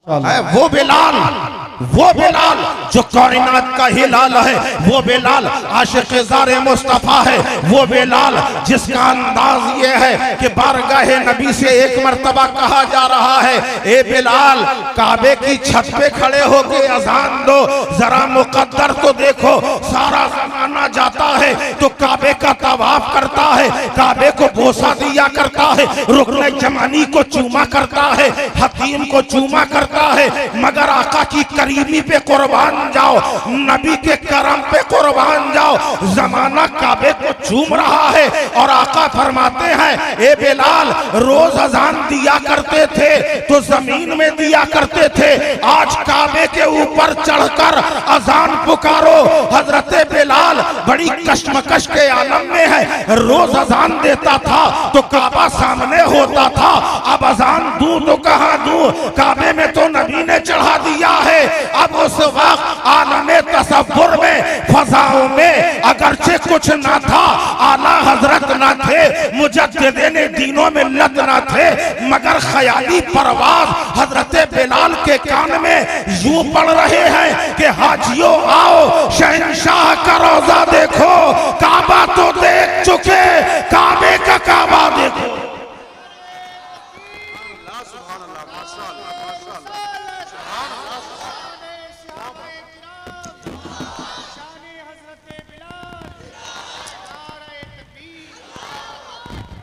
है वो बिलाल जो कायनात का हिलाल है, वो बिलाल आशिक़ ज़ारे मुस्तफ़ा है, वो बिलाल जिसका अंदाज ये है कि बारगाहे नबी से एक मर्तबा कहा जा रहा है, ए बिलाल काबे की छत पे खड़े होके अजान दो, जरा मुकद्दर को देखो, सारा जमाना जाता है तो काबे का तवाफ करता है, काबे को बोसा दिया करता है, रुकने जमानी को चूमा करता है, हकीम को चूमा करता है, मगर आका की करीबी पे कुर्बान जाओ, नबी के करम पे कुर्बान जाओ, जमाना काबे को चूम रहा है और आका फरमाते हैं ए बिलाल रोज अजान दिया करते थे तो जमीन में दिया करते थे, आज काबे के ऊपर चढ़कर अजान पुकारो। हजरत बिलाल बड़ी कश्मकश के आलम में है, रोज अजान देता था तो काबा सामने होता था, अब अजान दूं तो कहां दूं, काबे में तो नबी ने चढ़ा दिया है। अब उस वक्त आलमे तसव्वुर में फजाओं में अगरचे कुछ ना था, आला हजरत ना थे, मुजद्दिदीन दीनों में लद ना थे, मगर ख्याली परवाज हजरत बिलाल के कान में यूं पड़ रहे हैं कि हाजियों आओ शहंशाह का रोजा देखो, काबा तो देख चुके, काबे का काबा देखो।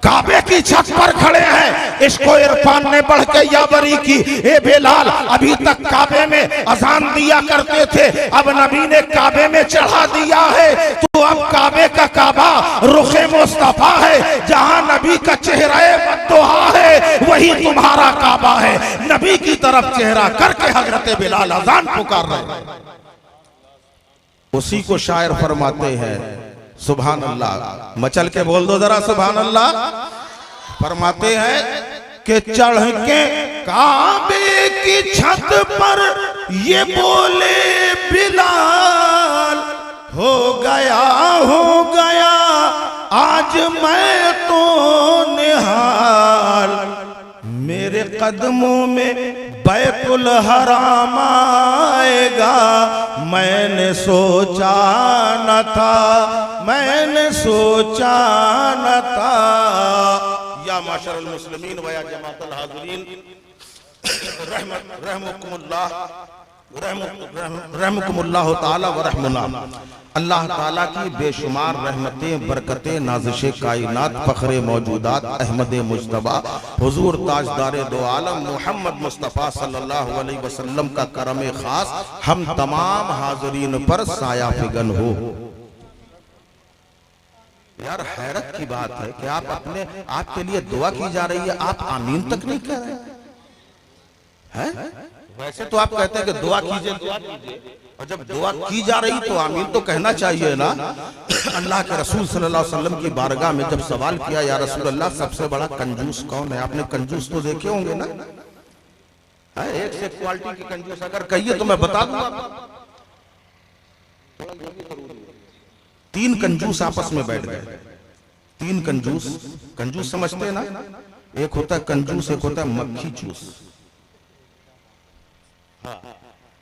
काबे की छत पर खड़े हैं, इसको इरफान ने बढ़ के याबरी की, ए बिलाल अभी तक काबे में अजान दिया करते थे, अब नबी ने काबे में चढ़ा दिया है, तो अब काबे का काबा रुखे मुस्तफा है, जहां नबी का चेहरा बद्दुहा है वही तुम्हारा काबा है। नबी की तरफ चेहरा करके हजरत बिलाल अजान पुकार रहे, उसी को शायर फरमाते हैं सुभान अल्लाह, मचल के बोल दो जरा सुभान अल्लाह। फरमाते हैं कि चढ़ के काबे की छत पर ये बोले बिलाल, हो गया आज मैं तो निहाल, मेरे कदमों में बैतुल हराम आएगा, मैंने सोचा न था, मैंने सोचा न था। या माशरल मुस्लिमीन व या जमाअतल हाज़िरीन रहमुकुमुल्लाह ताला व रहमुना। अल्लाह ताला की बेशुमार रहमतें बरकतें नाज़िशे कायनात फ़ख्रे मौजूदात अहमद मुज्तबा हुजूर ताजदारे दो आलम मोहम्मद मुस्तफ़ा सल्लल्लाहु अलैहि वसल्लम का करम खास हम तमाम हाज़रीन पर साया फिगन हो। यार हैरत की बात है कि आप अपने आपके लिए दुआ की जा रही है, आप आमीन तक नहीं कह रहे हैं। वैसे तो आप कहते हैं कि दुआ कीजिए, और जब दुआ की जा रही तो आमीन तो कहना चाहिए ना। अल्लाह के रसूल सल्लल्लाहु अलैहि वसल्लम की बारगाह में जब सवाल किया या रसूल अल्लाह सबसे बड़ा कंजूस कौन है, आपने कंजूस तो देखे होंगे ना, एक से क्वालिटी के कंजूस अगर कहिए तो मैं बता दूंगा। तीन कंजूस आपस में बैठ गए, तीन कंजूस, कंजूस समझते हैं ना, एक होता है कंजूस, एक होता है मक्खी चूस।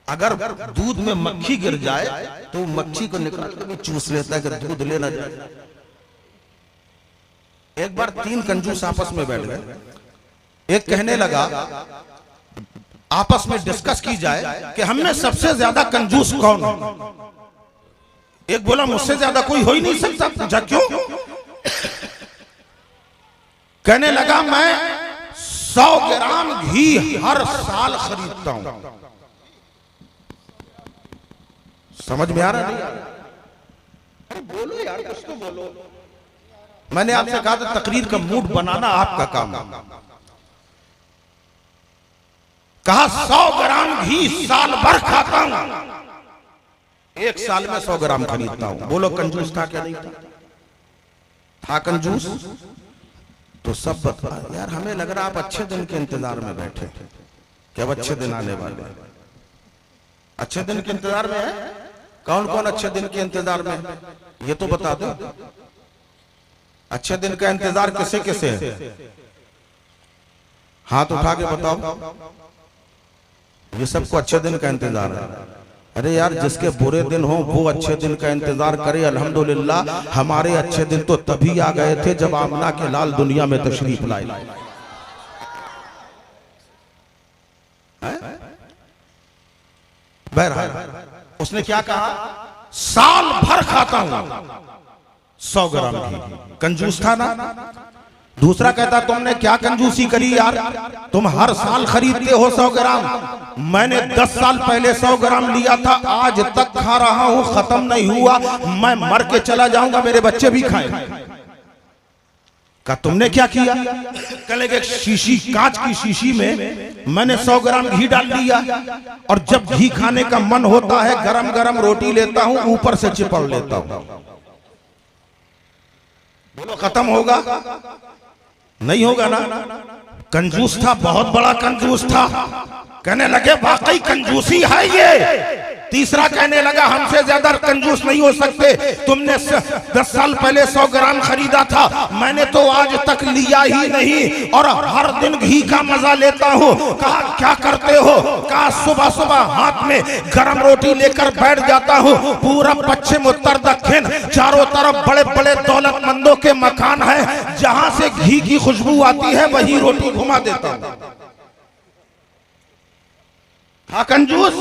अगर दूध में मक्खी गिर जाए तो मक्खी को निकाल के चूस लेता है कि दूध लेना जाए। एक बार तीन कंजूस आपस में बैठ गए, एक कहने लगा आपस में डिस्कस की जाए कि हम में सबसे ज्यादा कंजूस कौन है। एक बोला मुझसे ज्यादा कोई हो ही नहीं सकता। पूछा क्यों? कहने लगा मैं 100 ग्राम घी हर साल खरीदता हूं। समझ में आ रहा नहीं? अरे बोलो यार, कुछ तो बोलो। मैंने आपसे कहा था तकरीर का मूड बनाना आपका काम है। कहा 100 ग्राम घी साल भर खाता हूं, एक साल में 100 ग्राम खरीदता हूं। बोलो कंजूस था क्या नहीं था? था कंजूस? तो सब बता। यार हमें लग रहा आप अच्छे दिन के इंतजार में बैठे, क्या अच्छे दिन आने वाले? अच्छे दिन के इंतजार में है? कौन कौन अच्छे दिन के इंतजार में है ये तो बता दो। अच्छे दिन का इंतजार किसे किसे है? हाथ उठा के बताओ। ये सबको अच्छे दिन का इंतजार है। अरे यार, जिसके बुरे दिन हो वो अच्छे दिन का इंतजार करे। अल्हम्दुलिल्लाह हमारे अच्छे दिन तो तभी आ गए थे जब आमना के लाल दुनिया में तशरीफ लाए। बहरहाल उसने क्या कहा, साल भर खाता हूं 100 ग्राम घी। कंजूस था ना। दूसरा कहता तुमने क्या कंजूसी करी यार, तुम हर साल खरीदते हो 100 ग्राम। मैंने 10 साल पहले 100 ग्राम लिया था, आज तक खा रहा हूं, खत्म नहीं हुआ। मैं मर के चला जाऊंगा, मेरे बच्चे भी खाएं। का तुमने क्या किया? कल एक शीशी, कांच की शीशी में मैंने 100 ग्राम घी डाल दिया, और जब घी खाने का मन होता है गरम गरम रोटी लेता हूं, ऊपर से चिपड़ लेता हूं। बोलो खत्म होगा? नहीं होगा ना। कंजूस था, बहुत बड़ा कंजूस था। कहने लगे वाकई कंजूसी है ये। तीसरा कहने लगा हमसे ज्यादा कंजूस नहीं हो सकते। तुमने 10 साल पहले 100 ग्राम खरीदा था, मैंने तो आज तक लिया ही नहीं, और हर दिन घी का मजा लेता हूँ। कहा क्या करते हो? कहा सुबह सुबह हाथ में गरम रोटी लेकर बैठ जाता हूँ। पूरा पश्चिम उत्तर दक्षिण चारों तरफ बड़े बड़े दौलतमंदों के मकान है, जहां से घी की खुशबू आती है वही रोटी घुमा देता हूँ। हाँ कंजूस।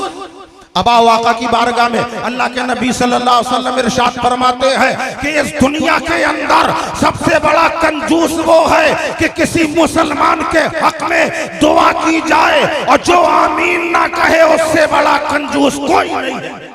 अब आओ आका की बारगाह में। अल्लाह के नबी सल्लल्लाहु अलैहि वसल्लम इरशाद फरमाते हैं कि इस दुनिया के अंदर सबसे बड़ा कंजूस वो है कि किसी मुसलमान के हक में दुआ की जाए और जो आमीन ना कहे, उससे बड़ा कंजूस कोई नहीं है।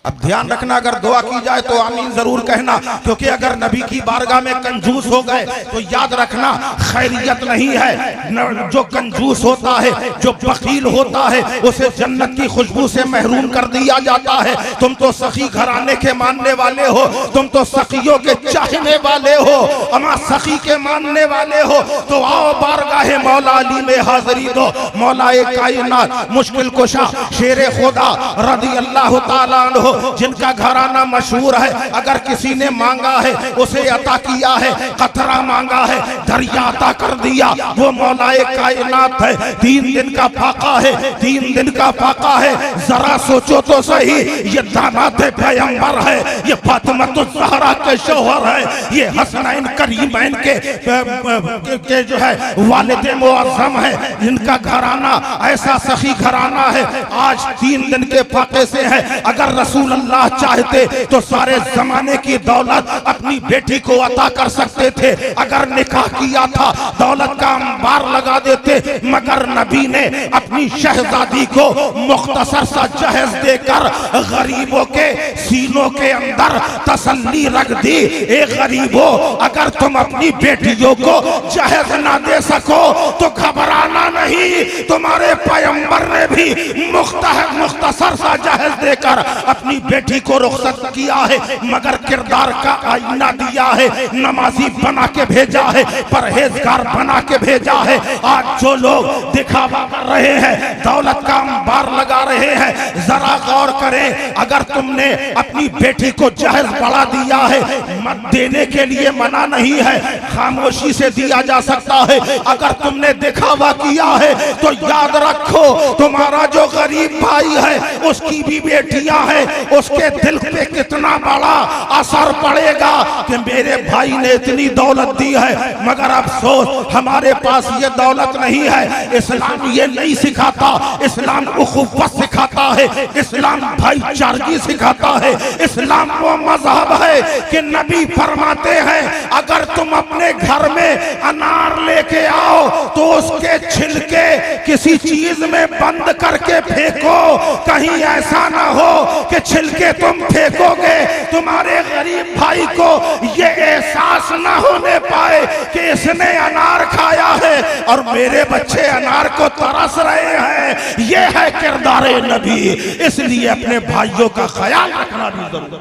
अब ध्यान रखना, अगर दुआ की जाए तो आमीन जरूर कहना, क्योंकि अगर नबी की बारगाह में कंजूस हो गए तो याद रखना खैरियत नहीं है। जो कंजूस होता है, जो बखील होता है, उसे जन्नत की खुशबू से महरूम कर दिया जाता है। तुम तो सखी घराने के मानने वाले हो, तुम तो सखियों के चाहने वाले हो, अमा सखी के मानने वाले हो, तो आओ बारगाह मौला अली में हाजिरी दो। मौलाए कायनात, मुश्किल कुशा, शेरे खुदा रज़ी अल्लाह ताला अन्हु, जिनका घराना मशहूर है, अगर किसी ने मांगा है उसे अता किया है, कतरा मांगा है दरिया अता कर दिया। वो मौलाए कायनात है। 3 दिन का फाका है, 3 दिन का फाका है। जरा सोचो तो सही, ये दामाद पैगंबर है, ये फातिमा ज़हरा के शौहर है, ये हसनैन करीमैन के जो है वालिद मुअज़्ज़म है, जिनका घराना ऐसा सखी घराना है। आज 3 दिन के फाके से है। अगर रसूल अल्लाह चाहते तो सारे जमाने की दौलत अपनी बेटी को अता कर सकते थे। अगर निकाह किया था दौलत का अंबार लगा देते, मगर नबी ने अपनी शहजादी को मुख्तसर सा जहेज देकर गरीबों के सीनों के अंदर तसल्ली रख दी। एक गरीबों, अगर तुम अपनी बेटियों को जहेज ना दे सको तो घबराना नहीं, तुम्हारे पैगंबर ने भी मुख्तसर सा जहेज देकर अपनी बेटी को रुखसत किया है, मगर किरदार का आईना दिया है। नमाजी बना के भेजा है, परहेजगार बना के भेजा है। आज जो लोग दिखावा कर रहे हैं, दौलत का अंबार लगा रहे हैं, जरा गौर करें। अगर तुमने अपनी बेटी को जहेज बढ़ा दिया है, मत देने के लिए मना नहीं है, खामोशी से दिया जा सकता है। अगर तुमने दिखावा किया है तो याद रखो, तुम्हारा जो गरीब भाई है उसकी भी बेटियां हैं, उसके दिल पे कितना बड़ा असर पड़ेगा कि मेरे भाई ने इतनी दौलत दी है, मगर अफसोस हमारे पास ये दौलत नहीं है। इस्लाम ये नहीं सिखाता, इस्लाम उखुवत सिखाता है, इस्लाम भाईचारगी सिखाता है। इस्लाम वो मजहब है कि नबी फरमाते हैं अगर तुम अपने घर में अनार लेके आओ तो उसके छिलके किसी चीज में बंद करके फेंको, कहीं ऐसा ना हो कि छिलके तुम फेंकोगे, तुम्हारे गरीब भाई को ये एहसास ना होने पाए कि इसने अनार खाया है और मेरे बच्चे अनार को तरस रहे हैं। ये है किरदारे नबी। इसलिए अपने भाइयों का ख्याल रखना भी जरूरी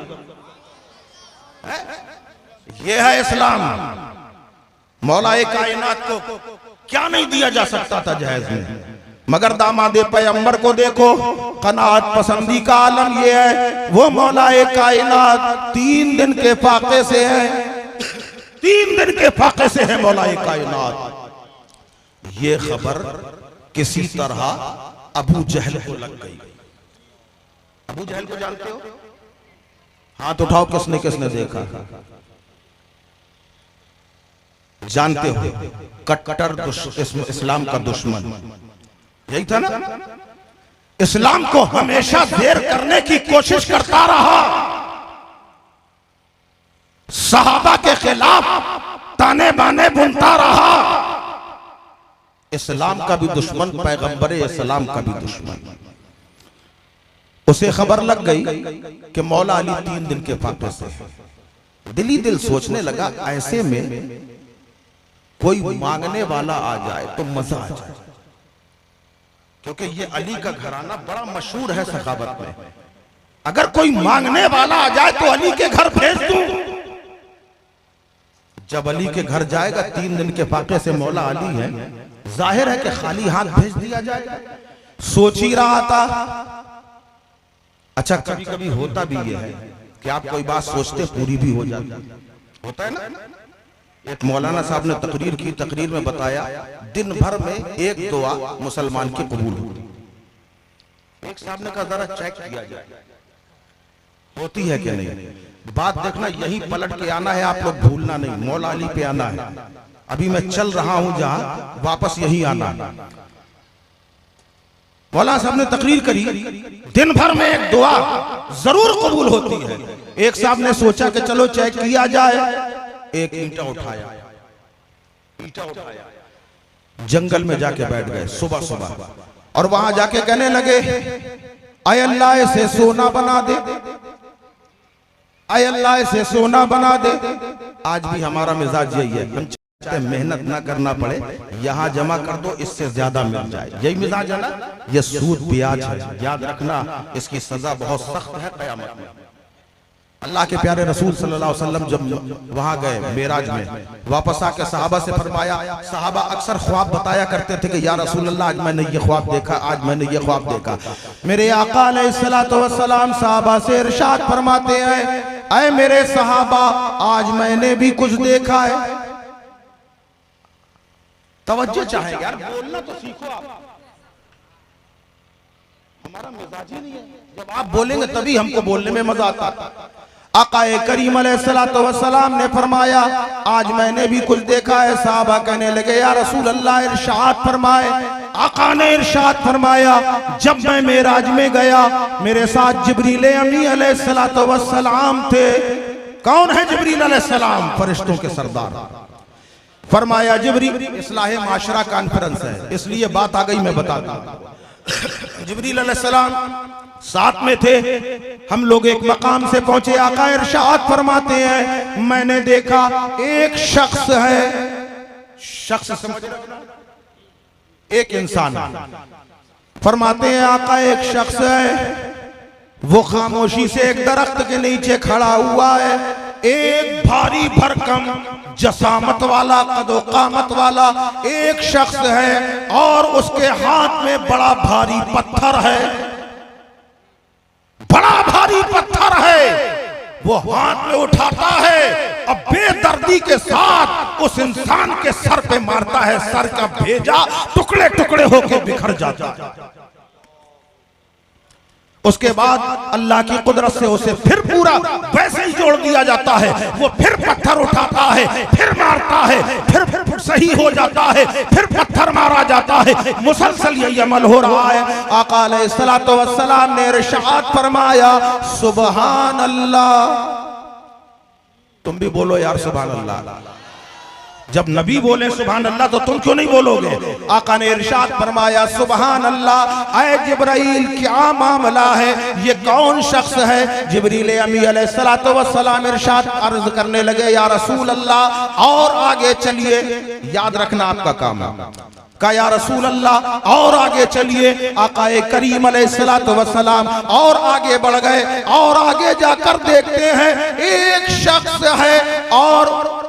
है। ये है इस्लाम। मौलाए कायनात को क्या नहीं दिया जा सकता था जहेज में, मगर दामादे पैगंबर को देखो, कनात पसंदी का आलम ये है। वो मौलाए कायनात 3 दिन के फाके से है, 3 दिन के फाके से है मौलाए कायनात। ये खबर किसी तरह अबू जहल को लग गई। अबू जहल को जानते हो? हाथ उठाओ, किसने किसने देखा? जानते हो, कट्टर इस्लाम का दुश्मन यही था ना। इस्लाम को हमेशा देर करने की कोशिश करता रहा, सहाबा के खिलाफ ताने बाने बुनता रहा। इस्लाम का भी दुश्मन, पैगंबर इस्लाम का भी दुश्मन। उसे खबर लग गई कि मौला अली 3 दिन के फाके से। दिली दिल सोचने लगा, ऐसे में कोई मांगने वाला आ जाए तो मजा आ जाए, क्योंकि ये अली का घराना बड़ा मशहूर है सखावत में। अगर कोई मांगने वाला आ जाए तो अली के घर भेज दूं। जब अली के घर जाएगा, 3 दिन के फाके से मौला अली है, जाहिर है कि खाली हाथ भेज दिया जाएगा। सोच ही रहा था। अच्छा, कभी कभी होता भी ये है कि आप कोई बात सोचते पूरी भी हो जाती, होता है ना। एक मौलाना साहब ने तकरीर की, तकरीर में बताया दिन भर में एक दुआ मुसलमान की कबूल होती। एक साहब ने कहा जरा चेक किया जाए होती है कि नहीं। बात देखना, यही पलट के आना है, आप लोग भूलना नहीं, मौला अली पे आना है। अभी मैं चल रहा हूं जहां, वापस यही आना है। मौलाना साहब ने तकरीर करी, दिन भर में एक दुआ जरूर कबूल होती है। एक साहब ने सोचा कि चलो चेक किया जाए। एक ईंटा उठाया, जंगल में जाके बैठ गए सुबह सुबह, और वहां जाके कहने लगे, आय अल्लाह इसे सोना बना दे, आय अल्लाह इसे सोना बना दे। आज भी हमारा मिजाज यही है, हम चाहते मेहनत ना करना पड़े, यहां जमा कर दो, इससे ज्यादा मिल जाए। यही मिजाज है ना। ये सूद ब्याज है, याद रखना, इसकी सजा बहुत सख्त है क़यामत में। अल्लाह के प्यारे रसूल सल्लल्लाहु अलैहि वसल्लम जब वहां गए मेराज में, वापस आके सहाबा से फरमाया, सहाबा अक्सर ख्वाब बताया करते थे कि या रसूल अल्लाह आज मैंने ये ख्वाब देखा, आज मैंने ये ख्वाब देखा। मेरे आका अलैहिस्सलातु वस्सलाम सहाबा से इरशाद फरमाते हैं, ऐ मेरे सहाबा आज मैंने भी कुछ देखा है। तवज्जो चाहे यार, बोलना तो सीखो आप, हमारा मिजाज ही नहीं है। जब आप बोलेंगे तभी हमको बोलने में मजा आता। आकाए करीम अलैहिस्सलातु वस्सलाम ने फरमाया, आज मैंने भी कुछ देखा है। साहबा कहने लगे, या रसूल अल्लाह इरशाद फरमाए। आका ने इरशाद फरमाया, जब मैं मेराज में गया, मेरे साथ जिब्रील अमी अलैहिस्सलातु वस्सलाम थे। कौन है जिब्रील अलैहिस्सलाम? फरिश्तों के सरदार। फरमाया जिब्रील, इस्लाह माशरा कॉन्फ्रेंस है इसलिए बात आ गई, मैं बताता हूं। जिब्रील अलैहिस्सलाम साथ में थे, हम लोग एक मकाम से पहुंचे। आका इरशाद फरमाते हैं, मैंने देखा एक शख्स है, शख्स समझ, एक इंसान। फरमाते हैं आका एक शख्स है, वो खामोशी से एक दरख्त के नीचे खड़ा हुआ है। एक भारी भरकम जसामत वाला, कदो कामत वाला एक शख्स है, और उसके हाथ में बड़ा भारी पत्थर है, बड़ा भारी पत्थर है। वो हाथ में उठाता है और बेदर्दी के साथ उस इंसान के सर पे मारता है। सर का भेजा टुकड़े टुकड़े होकर बिखर जाता है। उसके बाद अल्लाह की कुदरत से उसे फिर पूरा वैसे ही जोड़ दिया जाता है। वो फिर पत्थर उठाता है, फिर मारता है, फिर सही हो जाता है, फिर पत्थर मारा जाता है। मुसलसल यही अमल हो रहा है। आका अलैहिस्सलातु वस्सलाम ने इरशाद फरमाया, सुबहान अल्लाह। तुम भी बोलो यार सुबहान अल्लाह। जब नबी बोले सुभान अल्लाह तो तुम क्यों नहीं बोलोगे? आका ने इरशाद फरमाया, सुभान अल्लाह। ऐ जिब्राइल, क्या मामला है? ये कौन शख्स है? जिब्रील अमी अलैहिस्सलातु वस्सलाम इरशाद अर्ज करने लगे, या रसूल अल्लाह और आगे चलिए। याद रखना आपका काम है। का या रसूल अल्लाह और आगे चलिए। आकाए करीम अलैहिस्सलातु वस्सलाम और आगे बढ़ गए, और आगे जाकर देखते हैं एक शख्स है, और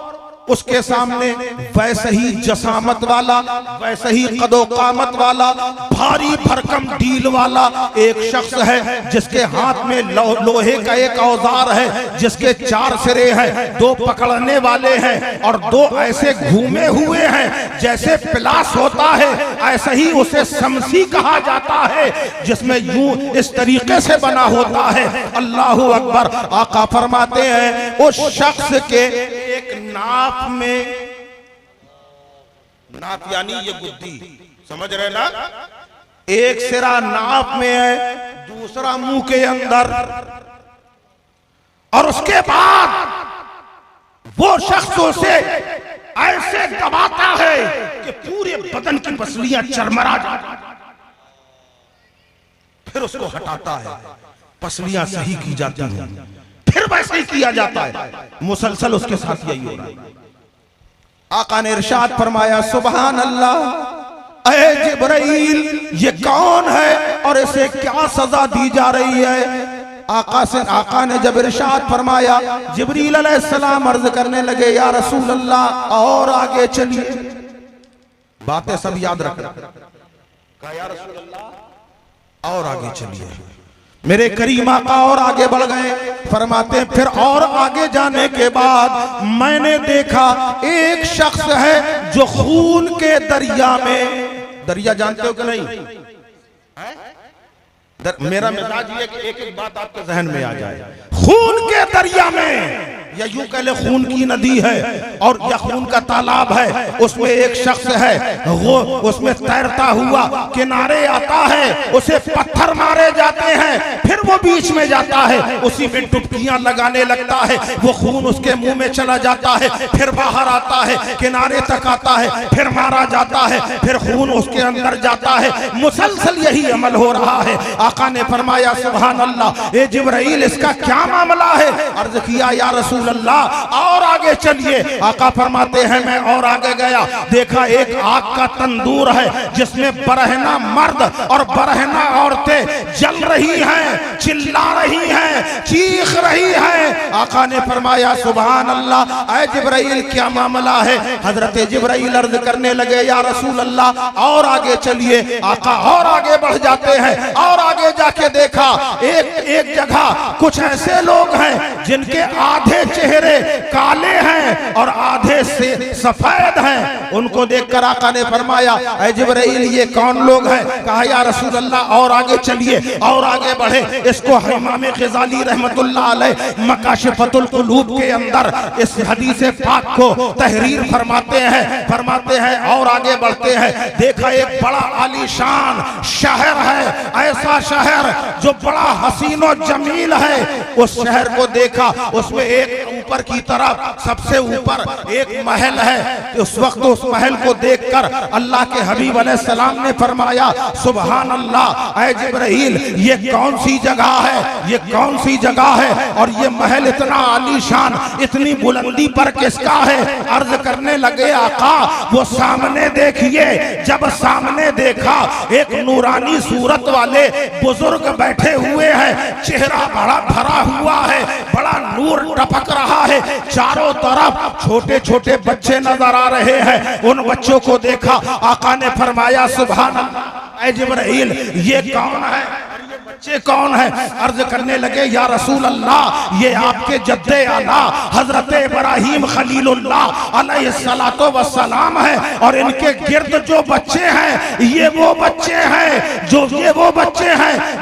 उसके सामने वैसे ही जसामत वाला, वैसे ही कदो-कामत वाला, भारी भरकम डील वाला एक शख्स है जिसके हाथ में लोहे का एक औजार है, जिसके 4 सिरे हैं, 2 पकड़ने वाले हैं और 2 ऐसे घूमे हुए हैं जैसे पिलास होता है। ऐसे ही उसे शमसी कहा जाता है, जिसमें यूं इस तरीके से बना होता है। अल्लाहू अकबर। आका फरमाते हैं उस शख्स के एक नाप में, नाप यानी ये बुद्धि, समझ रहे ना, एक सिरा नाप में है, दूसरा मुंह के अंदर, और उसके बाद वो शख्स उसे ऐसे दबाता है कि पूरे बदन की पसलियां चरमरा जाती, फिर उसको हटाता है, पसलियां सही की जाती हैं, फिर वैसे ही किया जाता है। मुसलसल उसके साथ यही हो रहा है। आका ने इरशाद फरमाया सुभान अल्लाह, ऐ जिब्राइल ये कौन है और इसे क्या सजा दी जा रही है? आका ने जब इरशाद फरमाया, जिब्रील अलैहिस्सलाम अर्ज करने लगे या रसूल अल्लाह और आगे चलिए, बातें सब याद रखना, कहा या रसूल अल्लाह और आगे चलिए। मेरे करीम आका और आगे बढ़ गए। फरमाते हैं फिर और आगे जाने के बाद मैंने देखा एक शख्स है जो खून के दरिया में, दरिया जानते हो कि नहीं? मेरा मिजाज ये कि एक एक बात आपके जहन में आ जाए। खून के दरिया में, या यूं कह ले खून की नदी है और या खून का तालाब है, उसमें एक शख्स है, वो उसमें तैरता हुआ किनारे आता है, उसे पत्थर मारे जाते हैं, फिर वो बीच में जाता है, उसी में डुबकियां लगाने लगता है, वो खून उसके मुंह में चला जाता है, फिर बाहर आता है, किनारे तक आता है, फिर मारा जाता है, फिर खून उसके अंदर जाता है। मुसलसल यही अमल हो रहा है। आका ने फरमाया सुभान अल्लाह, ए जिब्राइल इसका क्या मामला है? अर्ज किया या रसूल अल्लाह और आगे चलिए। आका फरमाते हैं मैं और आगे गया, देखा एक आग का तंदूर है जिसमें बरहना मर्द और बरहना औरतें जल रही हैं, चिल्ला रही हैं, चीख रही हैं। आका ने फरमाया सुभान अल्लाह, ऐ जिब्राइल क्या मामला है? हजरत जिब्राइल अर्ज करने लगे या रसूल अल्लाह और आगे चलिए। आका और आगे बढ़ जाते हैं और आगे जाके देखा एक जगह कुछ ऐसे लोग हैं जिनके आधे चेहरे काले हैं और आधे से सफेद हैं। उनको देखकर आका ने फरमाया ऐ जिब्राइल ये कौन लोग हैं? कहा या रसूल अल्लाह और आगे चलिए। और आगे बढ़े। इसको इमाम ग़ज़ाली रहमतुल्लाह अलैह मकाशिफतुल क़ुलूब के अंदर इस हदीस पाक को तहरीर फरमाते हैं और आगे बढ़ते हैं। देखा एक बड़ा आलीशान शहर है, ऐसा शहर जो बड़ा हसीनो जमील है। उस शहर को देखा, उसमें एक ऊपर की तरफ सबसे ऊपर एक महल है। उस वक्त उस महल को देखकर अल्लाह के हबीब अलैहिस्सलाम ने फरमाया सुभान अल्लाह, ऐ जिब्राइल ये कौन सी जगह है? ये कौन सी जगह है? और ये महल इतना आलीशान, इतनी बुलंदी पर किसका है? अर्ज करने लगे आका वो सामने देखिए। जब सामने देखा एक नूरानी सूरत वाले बुजुर्ग बैठे हुए हैं, चेहरा बड़ा भरा हुआ है, बड़ा नूर टपक रहा है, चारों तरफ छोटे छोटे बच्चे नजर आ रहे हैं। उन बच्चों को देखा, आका ने फरमाया सुभान अल्लाह, ऐ जिब्राइल ये कौन है? बच्चे कौन है? अर्ज करने लगे या रसूल अल्लाह ये आपके जद्दे आला हजरत इब्राहीम खलीलुल्लाह अलैहिस्सलातो वस्सलाम है, और इनके गिर्द जो बच्चे हैं ये वो बच्चे हैं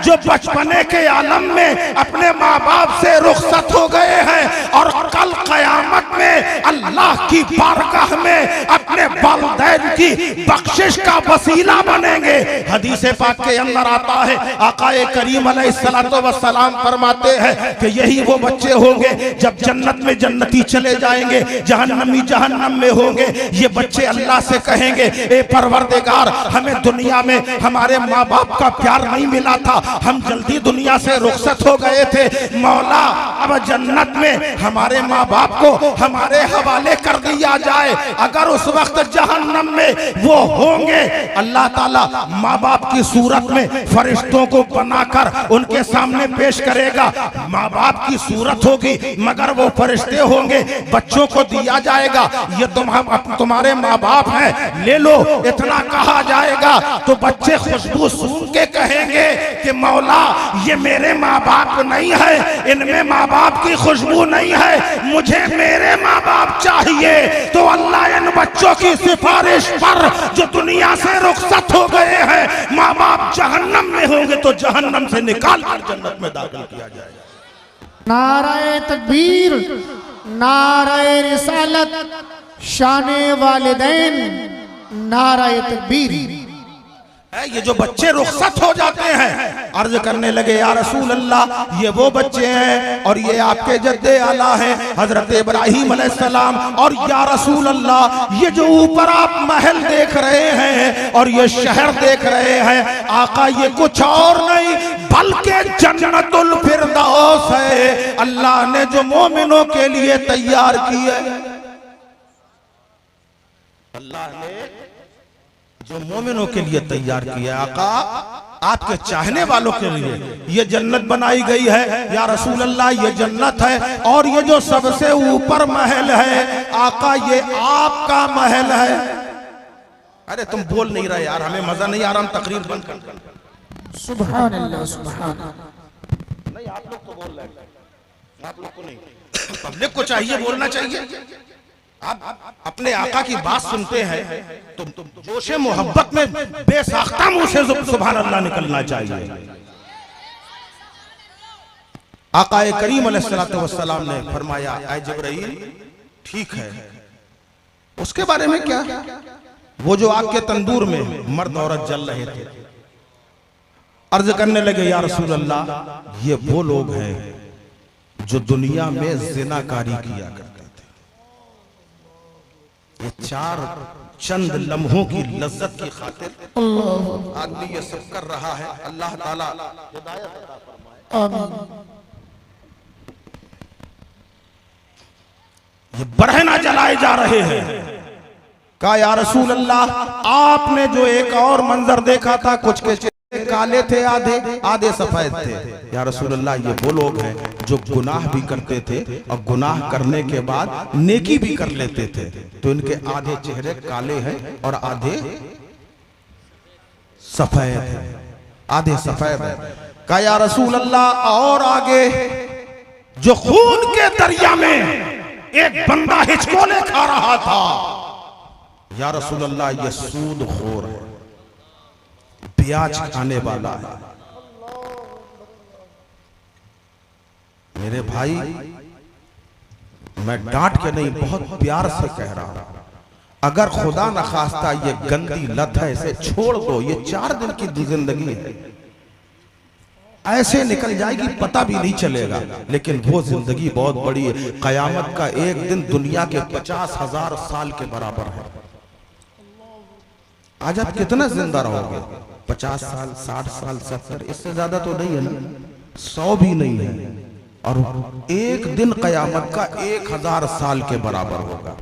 जो बचपने के आलम में अपने माँ बाप से रुखसत हो गए हैं और कल कयामत में अल्लाह की बारगाह में अपने वालिदैन की बख्शिश का वसीला बनेंगे। हदीस पाक के अंदर आता है आकाए करीम अलैहिस्सलातो वस्सलाम फरमाते हैं कि यही वो बच्चे होंगे जब जन्नत में जन्नती चले जाएंगे, जहन्नमी जहन्नम में होंगे। ये बच्चे अल्लाह से कहेंगे ए परवरदिगार हमें दुनिया में हमारे माँ बाप का प्यार नहीं मिला था, हम जल्दी दुनिया से रुखसत हो गए थे, मौला अब जन्नत में हमारे माँ बाप को हमारे हवाले कर दिया जाए। अगर उस वक्त जहन्नम में वो होंगे, अल्लाह ताला माँ बाप की सूरत में फरिश्तों को बनाकर बनाकर उनके सामने पेश करेगा। माँ बाप की सूरत होगी मगर वो फरिश्ते होंगे, बच्चों को दिया जाएगा, ये तुम्हारे माँ बाप हैं, ले लो, इतना कहा जाएगा तो बच्चे खुशबू सूंघ के कहेंगे कि मौला ये मेरे माँ बाप नहीं है, इनमें माँ बाप की खुशबू नहीं है, मुझे मेरे माँ बाप चाहिए। तो अल्लाह इन बच्चों की सिफारिश पर जो दुनिया से रुखसत हो गए हैं, माँ बाप जहन्नम में होंगे तो जहन्नम से निकाल कर जन्नत में दाखिल किया जाएगा। नाराए तकबीर, नाराए रिसालत, शाने वालिदैन, नाराए तकबीर। ये जो बच्चे रुखसत हो जाते हैं, अर्ज करने लगे या रसूल अल्लाह ये वो बच्चे हैं और ये आपके जद्दे आला हैं हजरत इब्राहीम अलैहिस्सलाम, और या रसूल अल्लाह ये जो ऊपर आप महल देख रहे हैं और ये शहर देख रहे हैं आका, ये कुछ और नहीं बल्कि जन्नतुल फिरदौस है, अल्लाह ने जो मोमिनों के लिए तैयार की है। अल्लाह ने जो मोमिनों के लिए तैयार किया आका, आपके चाहने वालों के लिए ये जन्नत बनाई गई है या रसूल अल्लाह, ये जन्नत है और ये जो सबसे ऊपर महल है आका ये आपका महल है। अरे तुम बोल नहीं रहे यार, हमें मजा नहीं आ रहा, हम तकरीर बंद कर। सुभान अल्लाह, सुभान अल्लाह। नहीं आप लोग तो बोल रहे हैं, आप लोग को नहीं, पब्लिक को चाहिए बोलना चाहिए। आप अपने आका की बात सुनते हैं तो जोशे मोहब्बत में बेसाख्ता मुंह से सुभान अल्लाह निकलना चाहिए। आका करीम अलैहिस्सलातु वस्सलाम ने फरमाया ऐ जिब्राइल ठीक है, उसके बारे में क्या? वो जो आग के तंदूर में मर्द औरत जल रहे थे, अर्ज करने लगे या रसूल अल्लाह ये वो लोग हैं जो दुनिया में जिनाकारी किया करते थे, ये चार चंद लम्हों की लज्जत की खातिर आदमी ये सब कर रहा है। अल्लाह ताला हिदायत अता फरमाए। आमीन। ये बरहना जलाए जा रहे हैं। कहा या रसूल अल्लाह आपने जो एक और मंजर देखा था, कुछ के चेहरे काले थे, आधे सफेद थे। या रसूल अल्लाह ये वो लोग हैं जो गुनाह भी करते थे और गुनाह करने के बाद नेकी भी कर लेते थे, तो इनके आधे चेहरे काले हैं और आधे सफेद हैं, आधे सफेद हैं। कहा या रसूल अल्लाह और आगे जो खून के दरिया में एक बंदा हिचकोले खा रहा था, या रसूल अल्लाह ये सूदखोर है, ब्याज खाने वाला है। मेरे भाई मैं डांट के नहीं बहुत प्यार से कह रहा हूं, अगर खुदा न खास्ता ये गंदी लत है इसे छोड़ दो, ये 4 दिन की जिंदगी है, ऐसे निकल जाएगी पता भी नहीं चलेगा, लेकिन वो जिंदगी बहुत बड़ी है। कयामत का एक दिन दुनिया के 50,000 साल के बराबर है। आज आप कितना जिंदा रहोगे? 50 साल, 60 साल, 70, इससे ज्यादा तो नहीं है ना, 100 भी नहीं है। और एक दिन कयामत का 1000 साल के बराबर होगा।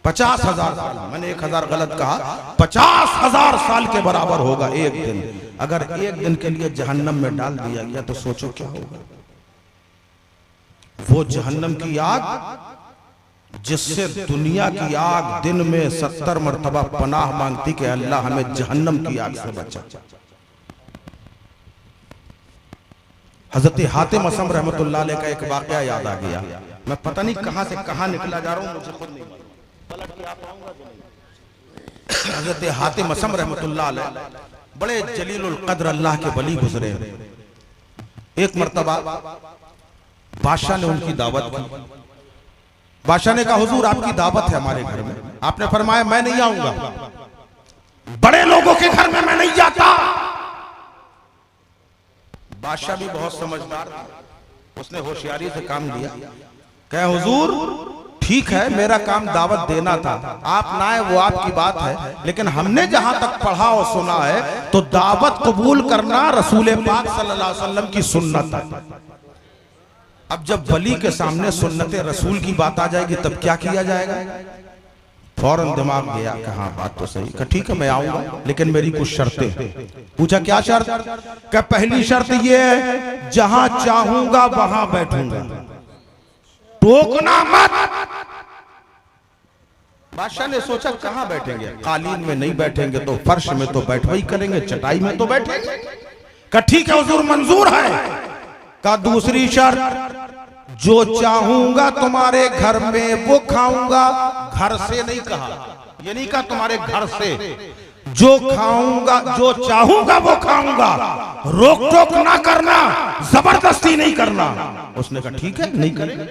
50,000 साल, मैंने 1000 गलत कहा, 50,000 साल के बराबर होगा एक दिन। अगर एक दिन के लिए जहन्नम में डाल दिया गया तो सोचो क्या होगा। वो जहन्नम की आग जिससे दुनिया की आग दिन में 70 मरतबा पनाह मांगती कि अल्लाह हमें जहन्नम की आग से बचा। हजरत हातिम असम रहमतुल्लाह अलैह का एक वाकया याद आ गया। मैं पता नहीं कहां से कहां निकला जा रहा हूं, मुझे खुद नहीं मालूम। पलट के आप आऊंगा कि नहीं। हजरत हातिम असम रहमतुल्लाह अलैह बड़े जलीलुल कद्र अल्लाह के वली गुजरे। एक मरतबा बादशाह ने उनकी दावत की। बादशाह ने कहा हुजूर आपकी दावत है हमारे घर में। आपने फरमाया मैं नहीं आऊंगा, बड़े लोगों के घर में मैं नहीं जाता। बादशाह भी बहुत समझदार था, उसने होशियारी से काम लिया। कहे हुजूर ठीक है मेरा काम दावत देना था, आप ना आए वो आपकी बात है, लेकिन हमने जहां तक पढ़ा और सुना है तो दावत कबूल करना रसूल पाक सल्लल्लाहु अलैहि वसल्लम की सुन्नत है। अब जब वली के सामने सुन्नत रसूल की बात आ जाएगी तब क्या किया जाएगा? फौरन दिमाग गया कि हाँ बात तो सही। कहा ठीक है मैं आऊंगा, लेकिन मेरी कुछ शर्तें। पूछा क्या शर्त? क्या पहली शर्त ये है जहां चाहूंगा वहां बैठूंगा, टोकना मत। बादशाह ने सोचा कहां बैठेंगे, कालीन में नहीं बैठेंगे तो फर्श में तो बैठवाई करेंगे, चटाई में तो बैठेंगे। कहा ठीक है हुजूर मंजूर है। कहा दूसरी शर्त, जो चाहूंगा तुम्हारे घर में वो खाऊंगा, घर से नहीं कहा, ये नहीं कहा तुम्हारे घर से, जो खाऊंगा जो चाहूंगा वो खाऊंगा, रोक टोक ना करना, जबरदस्ती नहीं करना। उसने कहा ठीक है नहीं करेंगे।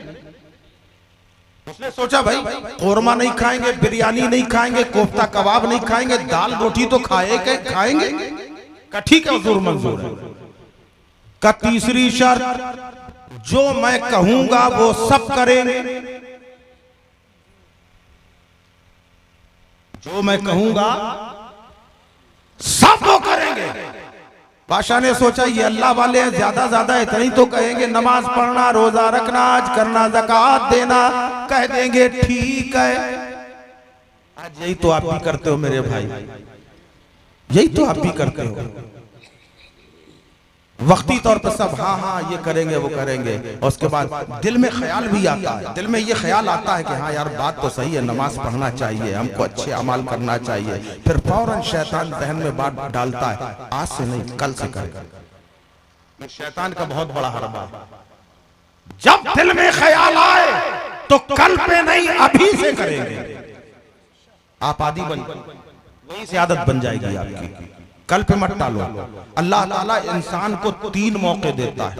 उसने सोचा भाई कोरमा नहीं खाएंगे, बिरयानी नहीं खाएंगे, कोफ्ता कबाब नहीं खाएंगे, दाल रोटी तो खाएंगे। कहा ठीक है हुजूर मंजूर है। का तीसरी शर्त, जो मैं कहूंगा वो सब करेंगे, जो मैं कहूंगा सब वो करेंगे। बादशाह ने सोचा ये अल्लाह वाले हैं, ज्यादा ज्यादा इतना ही तो कहेंगे, नमाज पढ़ना, रोजा रखना, आज करना, ज़कात देना, कह देंगे ठीक है। आज यही तो आप भी करते हो मेरे भाई, यही तो आप भी करते हो। वक्ती तौर पर सब हाँ हाँ ये करेंगे वो करेंगे, और उसके बाद दिल में ख्याल भी आता है, दिल में ये ख्याल आता है कि हाँ यार बात तो सही है, नमाज पढ़ना चाहिए, हमको अच्छे अमाल करना चाहिए। फिर फौरन शैतान जहन में बात डालता है, आज से नहीं कल से करेगा। शैतान का बहुत बड़ा हरबा है, जब दिल में ख्याल आए तो कल पे नहीं अभी से करेंगे। आप आदी बन, वहीं से आदत बन जाएगी आपकी, कल पे मत टालो। अल्लाह ताला इंसान को 3 मौके देता है,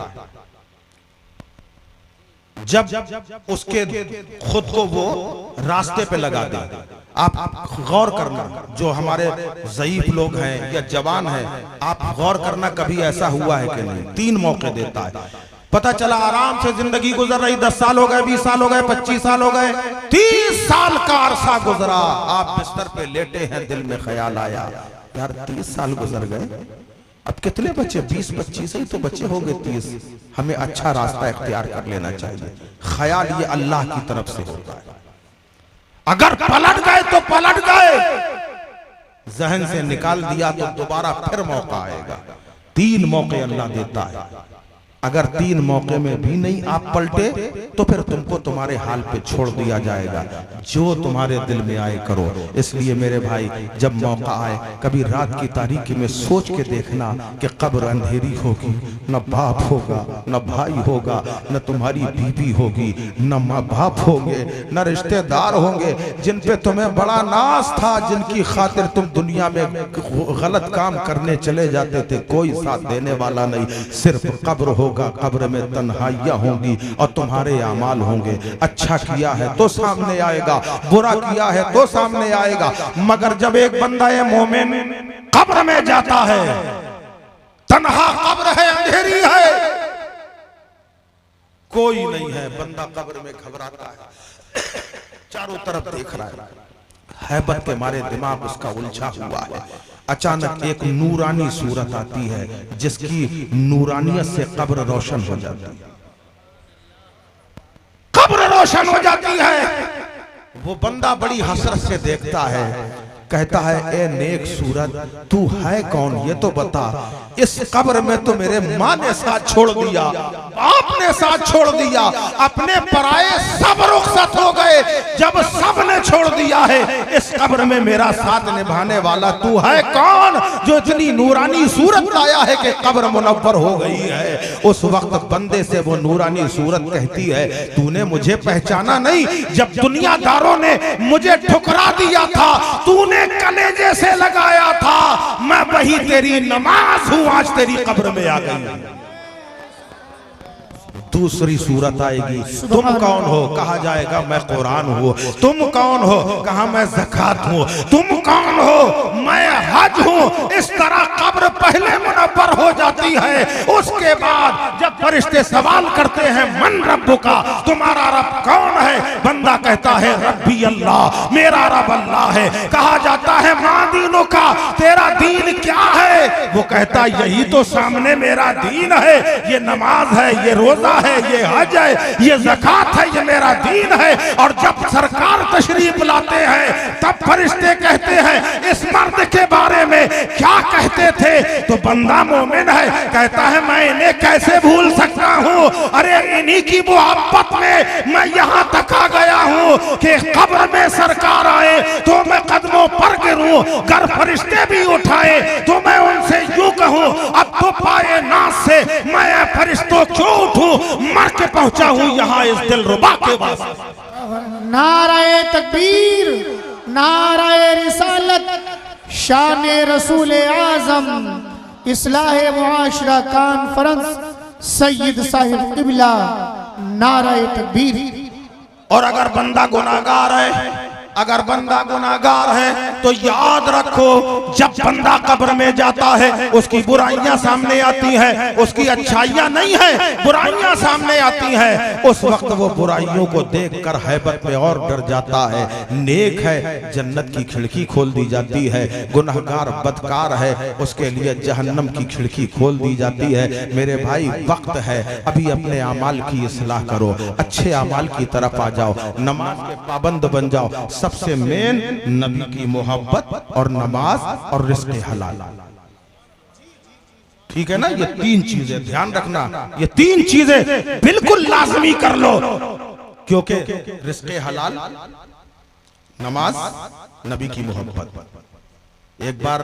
जब उसके खुद को वो रास्ते पे लगा दे। आप गौर करना, जो हमारे ज़ईफ लोग हैं या जवान हैं, आप गौर करना कभी ऐसा हुआ है कि नहीं, 3 मौके देता है। पता चला आराम से जिंदगी गुजर रही, 10 साल हो गए, 20 साल हो गए, 25 साल हो गए, 30 साल का अरसा गुजरा, आप बिस्तर पे लेटे हैं, दिल में ख्याल आया यार 30 साल गुजर गए, अब कितने बचे, 20-25 ही तो बचे हो गए, 30, हमें अच्छा रास्ता इख्तियार कर लेना चाहिए। ख्याल ये अल्लाह की तरफ से होता है, अगर पलट गए तो पलट गए, जहन से निकाल दिया तो दोबारा फिर मौका आएगा। 3 मौके अल्लाह देता है, अगर 3 मौके में भी नहीं आप पलटे तो फिर तुमको तुम्हारे हाल पे छोड़ दिया जाएगा, जो तुम्हारे दिल में आए करो। इसलिए मेरे भाई जब मौका आए, कभी रात की तारीकी में सोच के देखना कि कब्र अंधेरी होगी, न बाप होगा, न भाई होगा, न तुम्हारी बीवी होगी, न माँ बाप होंगे, न रिश्तेदार होंगे, जिन पे तुम्हें बड़ा नाज था, जिनकी खातिर तुम दुनिया में गलत काम करने चले जाते थे, कोई साथ देने वाला नहीं, सिर्फ कब्र होगा, कब्र में तन्हाइयां होंगी और तुम्हारे अमाल होंगे। अच्छा किया है तो सामने आएगा, बुरा किया है तो सामने आएगा। मगर जब एक बंदा मोमिन कब्र में जाता है, तन्हा कब्र है, अंधेरी है, कोई नहीं है, बंदा कब्र में घबराता है, चारों तरफ देख रहा है, हैबत के मारे दिमाग उसका उलझा हुआ है। अचानक एक नूरानी सूरत आती है, जिसकी नूरानियत से कब्र रोशन हो जाती है, कब्र रोशन हो जाती है। वो बंदा बड़ी हसरत से देखता है, कहता है ए नेक सूरत, तू है कौन ये तो बता। इस कब्र में तो मेरे माँ ने साथ छोड़ दिया, बाप ने साथ छोड़ दिया, अपने पराये सब रुखसत हो गए, जब सब ने छोड़ दिया है, इस कब्र में मेरा साथ निभाने वाला तू है कौन, जो इतनी नूरानी सूरत लाया है कि कब्र मुनव्वर हो गई है। उस वक्त बंदे से वो नूरानी सूरत कहती है, तूने मुझे पहचाना नहीं, जब दुनियादारों ने मुझे ठुकरा दिया था, तूने कलेजे से लगाया था, मैं वही तेरी नमाज हूं, आज तेरी कब्र में आ गई। दूसरी सूरत आएगी, तुम कौन हो, कहा जाएगा मैं कुरान हूं। तुम कौन हो, कहा मैं ज़कात हूं। तुम कौन हो, मैं हज हूं। इस तरह कब्र पहले मुनव्वर बराबर हो जाती है। उसके बाद जब फरिश्ते सवाल करते हैं मन रब्बु का, तुम्हारा रब कौन है? बंदा कहता है रब्बी अल्लाह, मेरा रब अल्लाह है। कहा जाता है मां दीनो का, तेरा दीन क्या है? वो कहता यही तो सामने मेरा दीन है, ये नमाज है, ये रोजा है, ये हज है, ये ज़कात है, ये मेरा दीन है। और जब सरकार तशरीफ लाते हैं तब फरिश्ते कहते हैं इस मर्द के बारे में क्या कहते थे? तो बंदा मोमिन है, कहता है मैं इन्हें कैसे भूल सकता हूँ? अरे इन्हीं की मोहब्बत में मैं यहाँ तक आ गया हूँ कि कब्र में सरकार आए तो मैं कदमों पर गिरूं, गर फरिश्ते भी उठाए तो मैं उनसे यूं कहूँ अब तो पाए नाज से मैं फरिश्तों क्यों उठूं? मर के पहुंचा हूँ यहाँ इस दिलरुबा के वास्ते। नाराए तकबीर, नाराए रिसालत, शान रसूल आजम, इस्लाह मुआशरा कॉन्फ्रेंस, सैयद साहिब किबला, नाराए तकबीर। और अगर बंदा गुनाहगार है, अगर बंदा गुनाहगार है तो याद रखो जब बंदा कब्र में जाता है उसकी बुराइयां सामने आती हैं, उसकी अच्छाइयां नहीं है, बुराइयां सामने आती हैं। उस वक्त वो बुराइयों को देखकर हैबत में और डर जाता है। नेक है जन्नत की खिड़की खोल दी जाती है, गुनाहगार बदकार है उसके लिए जहन्नम की खिड़की खोल दी जाती है। मेरे भाई वक्त है, अभी अपने अमाल की इस्लाह करो, अच्छे अमाल की तरफ आ जाओ, नमाज के पाबंद बन जाओ। सबसे मेन नबी की मोहब्बत और नमाज और रिज़्क़ हलाल। ठीक है ना? ये तीन चीजें ध्यान रखना, ये तीन चीजें बिल्कुल लाजमी कर लो, क्योंकि रिज़्क़ हलाल, नमाज, नबी की मोहब्बत। एक बार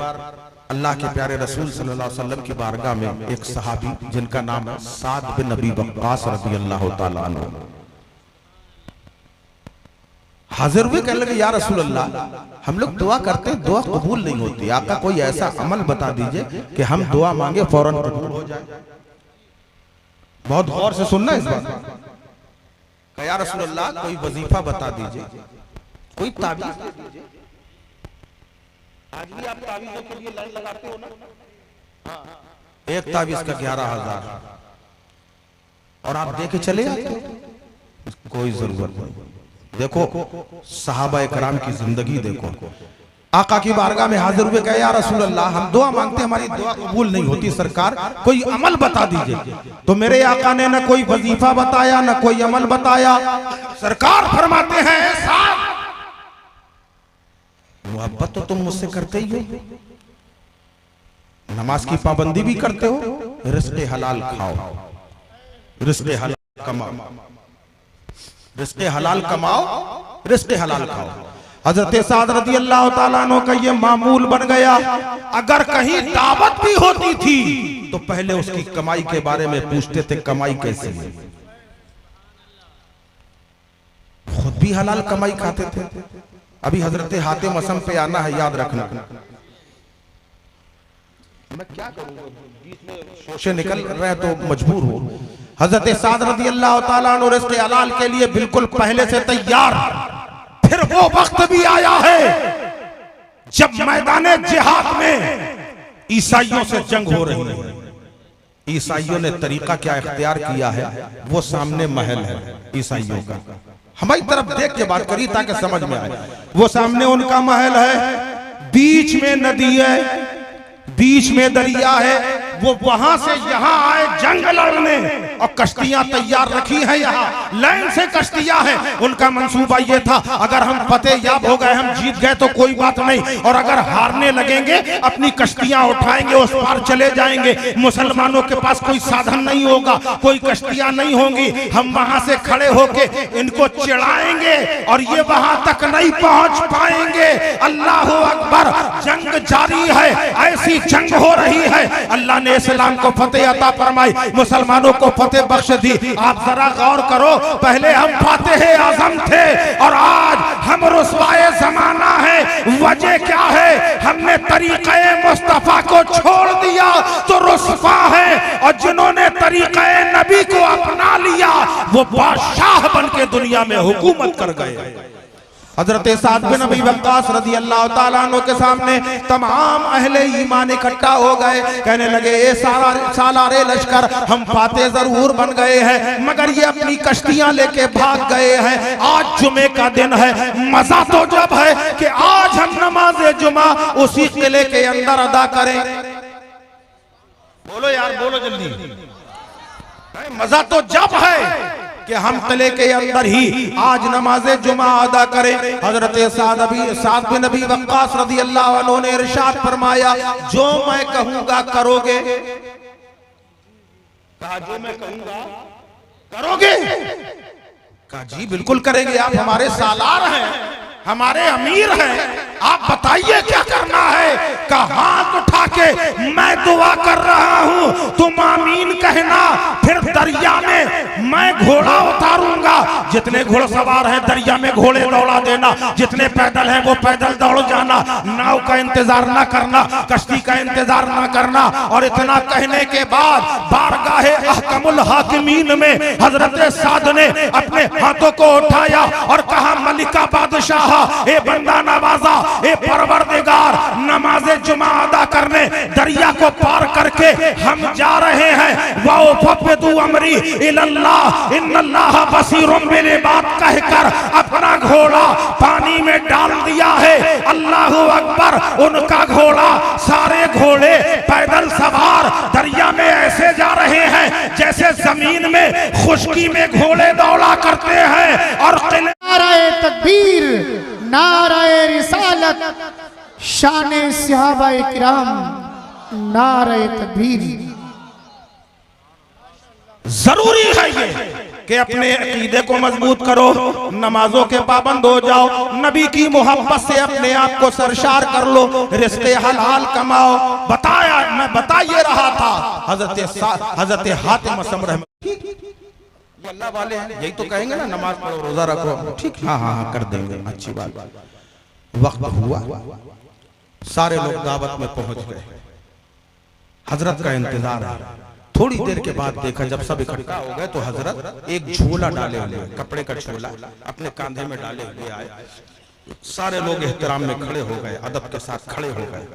अल्लाह के प्यारे रसूल सल्लल्लाहु अलैहि वसल्लम की बारगाह में एक सहाबी जिनका नाम है साद बिन अबी वक्कास रज़ी अल्लाह तआला अन्हु हाजिर हुए, कहने लगे या रसूल अल्लाह, हम लोग दुआ करते हैं, दुआ कबूल नहीं होती, आपका कोई ऐसा अमल बता दीजिए कि हम दुआ मांगे फौरन कबूल हो जाए। बहुत गौर से सुनना इस बात का। या रसूल अल्लाह कोई वजीफा बता दीजिए, कोई ताबीज दे दीजिए। आज भी आप ताबीजों के लिए लाइन लगाते हो ना? हाँ। एक ताबीज का 11,000 और आप दे के चले जाते हो, कोई जरूरत नहीं। देखो सहाबा इकराम की जिंदगी देखो, आका की बारगाह में हाजिर हुए, कहे या रसूल अल्लाह हम दुआ मांगते, हमारी दुआ कबूल नहीं होती, सरकार कोई अमल बता दीजिए। तो मेरे आका ने न कोई वजीफा बताया न कोई अमल बताया। सरकार फरमाते हैं साहब मोहब्बत तो तुम मुझसे करते ही हो, नमाज की पाबंदी भी करते हो, रिज़्क़ हलाल खाओ, रिज़्क़ हलाल कमाओ, रिज़्क़ हलाल कमाओ, रिज़्क़ हलाल खाओ। हजरत साद रज़ी अल्लाह तआला अन्हु का ये मामूल बन गया। अगर कहीं दावत भी होती थी तो पहले उसकी कमाई के बारे में पूछते थे, कमाई कैसी है। खुद भी हलाल कमाई खाते थे। अभी हजरत हातिम असम पे आना है, याद रखना। मैं क्या करूंगा, बीच में शोशे निकल रहे तो मजबूर हो। हजरत साद रज़ी अल्लाह तआला अन्हु रिज़्क़ हलाल के लिए बिल्कुल पहले से तैयार। फिर वो वक्त भी आया है जब मैदाने जिहाद में ईसाइयों से जंग हो रही है। ईसाइयों ने तरीका क्या इख्तियार किया है, वो सामने महल है ईसाइयों का, हमारी तरफ देख के बात करी ताकि समझ में आए। वो सामने उनका महल है, बीच में नदी है, बीच में दरिया है। वो वहां से यहाँ आए जंग लड़ने और कश्तियां तैयार रखी हैं, यहाँ लाइन से कश्तियां हैं। उनका मंसूबा ये था अगर हम फतेह याब हो गए, हम जीत गए तो कोई बात नहीं, और अगर हारने लगेंगे अपनी कश्तियां उठाएंगे, उस पार चले जाएंगे। मुसलमानों के पास कोई साधन नहीं होगा, कोई कश्तियां नहीं होंगी, हम वहां से खड़े होके इनको चिढ़ाएंगे और ये वहां तक नहीं पहुंच पाएंगे। अल्लाह अकबर, जंग जारी है, ऐसी जंग हो रही है। अल्लाह ने इस्लाम को फतेह अता फरमाई, मुसलमानों को फतेह बख्श दी। आप जरा गौर करो, पहले हम फातिह आजम थे और आज हम रुसवाए जमाना है। वजह क्या है? हमने तरीक़े मुस्तफा को छोड़ दिया तो रुसवा है, और जिन्होंने तरीक़े नबी को अपना लिया वो बादशाह बन के दुनिया में हुकूमत कर गए। हजरत साद बिन अबी वक्कास रज़ी अल्लाह ताला अन्हु के सामने तमाम अहले ईमान इकट्ठा हो गए। कहने लगे ए सालारे लश्कर, हम फाते जरूर बन गए हैं मगर ये अपनी कश्तियां लेके भाग गए हैं। आज जुमे का दिन है, मजा तो जब है कि आज हम नमाज जुमा उसी किले के अंदर अदा करें। बोलो यार, बोलो जल्दी। मजा तो जब है कि हम किले के अंदर ही आज नमाज जुमा अदा करें। हजरत साद बिन अबी वक्कास रज़ी अल्लाह अन्हु ने इरशाद फरमाया, जो मैं कहूंगा करोगे? कहा जो मैं कहूंगा करोगे? कहा जी बिल्कुल करेंगे, आप हमारे सालार हैं, हमारे अमीर हैं, आप बताइए क्या करना है। कहा हाथ उठा के मैं दुआ कर रहा हूं, तुम आमीन कहना, फिर दरिया में मैं घोड़ा उतारूंगा। जितने घोड़सवार हैं दरिया में घोड़े दौड़ा देना, जितने पैदल हैं वो पैदल दौड़ जाना, नाव का इंतजार ना करना, कश्ती का इंतजार ना करना। और इतना कहने के बाद बारगाहे अहकमुल हाकिमीन में हजरत साद ने अपने हाथों को उठाया और कहा, मलिका बादशाह, ए बंदा नवाजा, ए परवरदिगार, नमाज़े जुमा अदा करने दरिया को पार करके हम जा रहे हैं। वाउफ़्विदु अमरी इलल्लाह इन्नल्लाह बसीरुम बिल इबाद कहकर अपना घोड़ा पानी में डाल दिया है। अल्लाहु अकबर। उनका घोड़ा, सारे घोड़े पैदल सवार दरिया में ऐसे जा रहे हैं जैसे जमीन में खुश्की में घोड़े दौड़ा करते हैं। और नाराए तकबीर, नाराए रिसालत, शाने सहाबाए किराम, नाराए तकबीर। जरूरी है ये कि अपने अकीदे को मजबूत करो, नमाजों के पाबंद हो जाओ, नबी की मोहब्बत से अपने आप को सरशार कर लो, रिश्ते हलाल कमाओ। बताया, मैं बता ये रहा था, हजरत हातिम असम अल्लाह वाले हैं, यही तो कहेंगे ना नमाज पढ़ो रोजा रखो, ठीक, हाँ हाँ हाँ कर देंगे, अच्छी बात। वक्त हुआ, सारे लोग दावत में पहुंच गए, हजरत का इंतजार है। थोड़ी देर के बाद देखा, जब सब इकट्ठा हो गए तो हजरत एक झोला डाले हुए, कपड़े का झोला अपने कांधे में डाले हुए आए। सारे लोग एहतराम में खड़े हो गए, अदब के साथ खड़े हो गए।